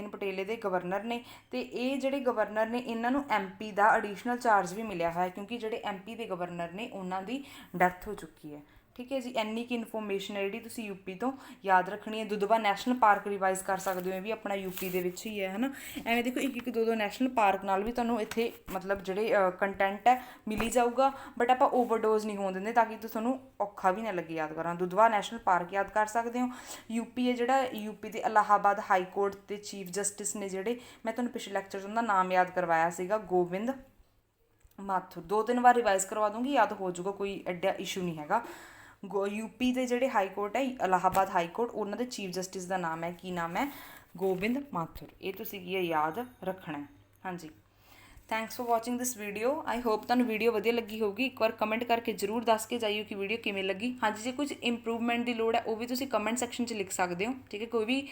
ਪਟੇਲ ਇਹਦੇ ਗਵਰਨਰ ਨੇ। ਅਤੇ ਇਹ ਜਿਹੜੇ ਗਵਰਨਰ ਨੇ ਇਹਨਾਂ ਨੂੰ MP ਦਾ ਐਡੀਸ਼ਨਲ ਚਾਰਜ ਵੀ ਮਿਲਿਆ ਹੋਇਆ ਕਿਉਂਕਿ ਜਿਹੜੇ MP ਦੇ ਗਵਰਨਰ ਨੇ ਉਹਨਾਂ ਦੀ ਡੈਥ ਹੋ ਚੁੱਕੀ ਹੈ, ਠੀਕ ਹੈ ਜੀ। ਇੰਨੀ ਕੁ ਇਨਫੋਰਮੇਸ਼ਨ ਹੈ ਜਿਹੜੀ ਤੁਸੀਂ ਯੂਪੀ ਤੋਂ ਯਾਦ ਰੱਖਣੀ ਹੈ। ਦੁਧਵਾ ਨੈਸ਼ਨਲ ਪਾਰਕ ਰਿਵਾਈਜ਼ ਕਰ ਸਕਦੇ ਹੋ, ਇਹ ਵੀ ਆਪਣਾ ਯੂਪੀ ਦੇ ਵਿੱਚ ਹੀ ਹੈ, ਹੈ ਨਾ। ਐਵੇਂ ਦੇਖੋ, ਇੱਕ ਦੋ ਨੈਸ਼ਨਲ ਪਾਰਕ ਨਾਲ ਵੀ ਤੁਹਾਨੂੰ ਇੱਥੇ ਮਤਲਬ ਜਿਹੜੇ ਕੰਟੈਂਟ ਹੈ ਮਿਲੀ ਜਾਊਗਾ, ਬਟ ਆਪਾਂ ਓਵਰਡੋਜ਼ ਨਹੀਂ ਹੋਣ ਦਿੰਦੇ ਤਾਂ ਕਿ ਤੁਹਾਨੂੰ ਔਖਾ ਵੀ ਨਾ ਲੱਗੇ ਯਾਦ ਕਰਾਂ। ਦੁਧਵਾ ਨੈਸ਼ਨਲ ਪਾਰਕ ਯਾਦ ਕਰ ਸਕਦੇ ਹੋ। ਯੂਪੀ ਹੈ ਜਿਹੜਾ, ਯੂਪੀ ਦੇ ਇਲਾਹਾਬਾਦ ਹਾਈ ਕੋਰਟ ਦੇ ਚੀਫ ਜਸਟਿਸ ਨੇ ਜਿਹੜੇ, ਮੈਂ ਤੁਹਾਨੂੰ ਪਿਛਲੇ ਲੈਕਚਰ 'ਚ ਉਹਦਾ ਨਾਮ ਯਾਦ ਕਰਵਾਇਆ ਸੀਗਾ, ਗੋਬਿੰਦ ਮਾਥੁਰ। 2-3 ਵਾਰ ਰਿਵਾਈਜ਼ ਕਰਵਾ ਦੂੰਗੀ, ਯਾਦ ਹੋ ਜਾਊਗਾ, ਕੋਈ ਐਡਾ ਇਸ਼ੂ ਨਹੀਂ ਹੈਗਾ। ਯੂਪੀ ਦੇ ਜਿਹੜੇ ਹਾਈ ਕੋਰਟ ਹੈ ਇਲਾਹਾਬਾਦ ਹਾਈ ਕੋਰਟ, ਉਹਨਾਂ ਦੇ ਚੀਫ ਜਸਟਿਸ ਦਾ ਨਾਮ ਹੈ, ਕੀ ਨਾਮ ਹੈ? ਗੋਬਿੰਦ ਮਾਥੁਰ। ਇਹ ਤੁਸੀਂ ਕੀ ਹੈ? ਯਾਦ ਰੱਖਣਾ। ਹਾਂਜੀ, thanks for watching this video. I hope ਤੁਹਾਨੂੰ ਵੀਡੀਓ ਵਧੀਆ ਲੱਗੀ ਹੋਊਗੀ। ਇੱਕ ਵਾਰ ਕਮੈਂਟ ਕਰਕੇ ਜ਼ਰੂਰ ਦੱਸ ਕੇ ਜਾਈਓ ਕਿ ਵੀਡੀਓ ਕਿਵੇਂ ਲੱਗੀ। ਹਾਂਜੀ, ਜੇ ਕੁਝ ਇੰਪਰੂਵਮੈਂਟ ਦੀ ਲੋੜ ਹੈ ਉਹ ਵੀ ਤੁਸੀਂ ਕਮੈਂਟ ਸੈਕਸ਼ਨ 'ਚ ਲਿਖ ਸਕਦੇ ਹੋ, ਠੀਕ ਹੈ। ਕੋਈ ਵੀ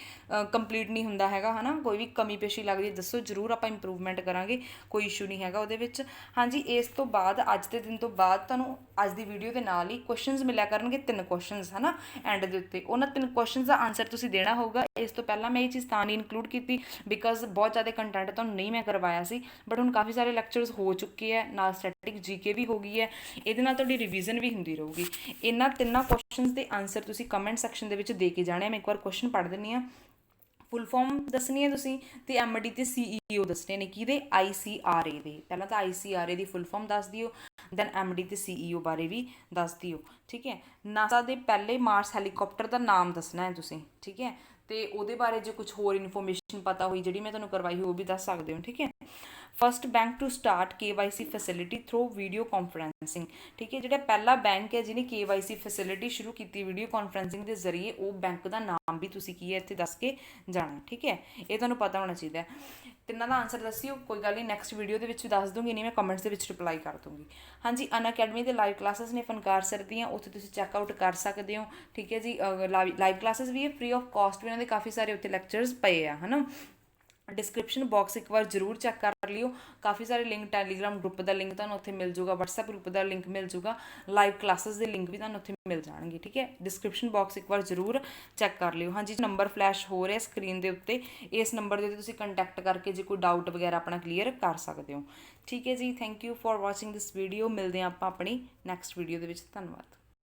ਕੰਪਲੀਟ ਨਹੀਂ ਹੁੰਦਾ ਹੈਗਾ, ਹੈ ਨਾ, ਕੋਈ ਵੀ ਕਮੀ ਪੇਸ਼ੀ ਲੱਗਦੀ ਦੱਸੋ, ਜ਼ਰੂਰ ਆਪਾਂ ਇੰਪਰੂਵਮੈਂਟ ਕਰਾਂਗੇ, ਕੋਈ ਇਸ਼ੂ ਨਹੀਂ ਹੈਗਾ ਉਹਦੇ ਵਿੱਚ। ਹਾਂਜੀ, ਇਸ ਤੋਂ ਬਾਅਦ ਅੱਜ ਦੇ ਦਿਨ ਤੋਂ ਬਾਅਦ ਤੁਹਾਨੂੰ ਅੱਜ ਦੀ ਵੀਡੀਓ ਦੇ ਨਾਲ ਹੀ ਕੁਐਸਚਨਸ ਮਿਲਿਆ ਕਰਨਗੇ, 3 ਕੁਐਸਚਨਸ, ਹੈ ਨਾ, ਐਂਡ ਦੇ ਉੱਤੇ। ਉਹਨਾਂ 3 ਕੁਐਸਚਨਸ ਦਾ ਆਨਸਰ ਤੁਸੀਂ ਦੇਣਾ ਹੋਊਗਾ। ਇਸ ਤੋਂ ਪਹਿਲਾਂ ਮੈਂ ਇਹ ਚੀਜ਼ ਤਾਂ ਨਹੀਂ ਇਨਕਲੂਡ ਕੀਤੀ ਬਿਕਾਜ਼ ਬਹੁਤ ਜ਼ਿਆਦਾ ਕੰਟੈਂਟ ਤੁਹਾਨੂੰ ਨਹੀਂ ਮੈਂ ਕਰਵਾਇਆ ਸੀ, ਬਟ ਹੁਣ ਕਾਫੀ ਸਾਰੇ ਲੈਕਚਰਸ ਹੋ ਚੁੱਕੇ ਹੈ, ਨਾਲ ਸਟੈਟਿਕ GK ਵੀ ਹੋ ਗਈ ਹੈ, ਇਹਦੇ ਨਾਲ ਤੁਹਾਡੀ ਰਿਵੀਜ਼ਨ ਵੀ ਹੁੰਦੀ ਰਹੂਗੀ। ਇਹਨਾਂ 3 ਕੁਐਸਚਨਸ ਦੇ ਆਨਸਰ ਤੁਸੀਂ ਕਮੈਂਟ ਸੈਕਸ਼ਨ ਦੇ ਵਿੱਚ ਦੇ ਕੇ ਜਾਣੇ। ਮੈਂ ਇੱਕ ਵਾਰ ਕੁਐਸਚਨ ਪੜ੍ਹ ਦਿੰਦੀ ਹਾਂ। ਫੁੱਲ ਫਾਰਮ ਦੱਸਣੀ ਹੈ ਤੁਸੀਂ, ਅਤੇ MD ਅਤੇ CEO ਦੱਸਣੇ ਨੇ ਕਿਹਦੇ? ICRA ਦੇ। ਪਹਿਲਾਂ ਤਾਂ ICRA ਦੀ ਫੁੱਲ ਫਾਰਮ ਦੱਸ ਦਿਓ, ਦੈਨ MD ਅਤੇ CEO ਬਾਰੇ ਵੀ ਦੱਸ ਦਿਓ, ਠੀਕ ਹੈ। ਨਾਸਾ ਦੇ ਪਹਿਲੇ ਮਾਰਸ ਹੈਲੀਕਾਪਟਰ ਦਾ ਨਾਮ ਦੱਸਣਾ ਹੈ ਤੁਸੀਂ, ਠੀਕ ਹੈ। ਅਤੇ ਉਹਦੇ ਬਾਰੇ ਜੇ ਕੁਛ ਹੋਰ ਇਨਫੋਰਮੇਸ਼ਨ ਪਤਾ ਹੋਈ ਜਿਹੜੀ ਮੈਂ ਤੁਹਾਨੂੰ ਕਰਵਾਈ ਹੋਈ ਉਹ ਵੀ ਦੱਸ ਸਕਦੇ ਹੋ, ਠੀਕ ਹੈ। First bank to start KYC facility through video conferencing, ਠੀਕ ਹੈ। ਜਿਹੜਾ ਪਹਿਲਾ ਬੈਂਕ ਹੈ ਜਿਹਨੇ KYC ਫੈਸਿਲਿਟੀ ਸ਼ੁਰੂ ਕੀਤੀ ਵੀਡੀਓ ਕਾਨਫਰੰਸਿੰਗ ਦੇ ਜ਼ਰੀਏ, ਉਹ ਬੈਂਕ ਦਾ ਨਾਮ ਵੀ ਤੁਸੀਂ ਕੀ ਹੈ ਇੱਥੇ ਦੱਸ ਕੇ ਜਾਣਾ, ਠੀਕ ਹੈ। ਇਹ ਤੁਹਾਨੂੰ ਪਤਾ ਹੋਣਾ ਚਾਹੀਦਾ। ਤਿੰਨਾਂ ਦਾ ਆਨਸਰ ਦੱਸਿਓ, ਕੋਈ ਗੱਲ ਨਹੀਂ, ਨੈਕਸਟ ਵੀਡੀਓ ਦੇ ਵਿੱਚ ਦੱਸ ਦੂੰਗੀ, ਨਹੀਂ ਮੈਂ ਕਮੈਂਟਸ ਦੇ ਵਿੱਚ ਰਿਪਲਾਈ ਕਰ ਦੂੰਗੀ। ਹਾਂਜੀ, ਅਨਅਕੈਡਮੀ ਦੇ ਲਾਈਵ ਕਲਾਸਿਸ ਨੇ ਫਨਕਾਰ ਸਰ ਦੀਆਂ, ਉੱਥੇ ਤੁਸੀਂ ਚੈੱਕਆਊਟ ਕਰ ਸਕਦੇ ਹੋ, ਠੀਕ ਹੈ ਜੀ। ਲਾਈਵ ਕਲਾਸਿਸ ਵੀ ਹੈ, ਫ੍ਰੀ ਆਫ ਕਾਸਟ ਵੀ, ਇਹਨਾਂ ਦੇ ਕਾਫੀ ਸਾਰੇ ਉੱਥੇ ਲੈਕਚਰਸ ਪਏ ਆ, ਹੈ ਨਾ। ਡਿਸਕ੍ਰਿਪਸ਼ਨ ਬਾਕਸ ਇੱਕ ਵਾਰ ਜ਼ਰੂਰ ਚੈੱਕ ਕਰ ਲਿਓ, ਕਾਫੀ ਸਾਰੇ ਲਿੰਕ, ਟੈਲੀਗ੍ਰਾਮ ਗਰੁੱਪ ਦਾ ਲਿੰਕ ਤੁਹਾਨੂੰ ਉੱਥੇ ਮਿਲ ਜੂਗਾ, WhatsApp ਗਰੁੱਪ ਦਾ ਲਿੰਕ ਮਿਲ ਜੂਗਾ, ਲਾਈਵ ਕਲਾਸਿਸ ਦੇ ਲਿੰਕ ਵੀ ਤੁਹਾਨੂੰ ਉੱਥੇ ਮਿਲ ਜਾਣਗੇ, ਠੀਕ ਹੈ। ਡਿਸਕ੍ਰਿਪਸ਼ਨ ਬਾਕਸ ਇੱਕ ਵਾਰ ਜ਼ਰੂਰ ਚੈੱਕ ਕਰ ਲਿਓ। ਹਾਂਜੀ, ਨੰਬਰ ਫਲੈਸ਼ ਹੋ ਰਿਹਾ ਸਕਰੀਨ ਦੇ ਉੱਤੇ, ਇਸ ਨੰਬਰ ਦੇ ਉੱਤੇ ਤੁਸੀਂ ਕੰਟੈਕਟ ਕਰਕੇ ਜੇ ਕੋਈ ਡਾਊਟ ਵਗੈਰਾ ਆਪਣਾ ਕਲੀਅਰ ਕਰ ਸਕਦੇ ਹੋ, ਠੀਕ ਹੈ ਜੀ। Thank you for watching this video. ਮਿਲਦੇ ਹਾਂ ਆਪਾਂ ਆਪਣੀ ਨੈਕਸਟ ਵੀਡੀਓ ਦੇ ਵਿੱਚ। ਧੰਨਵਾਦ।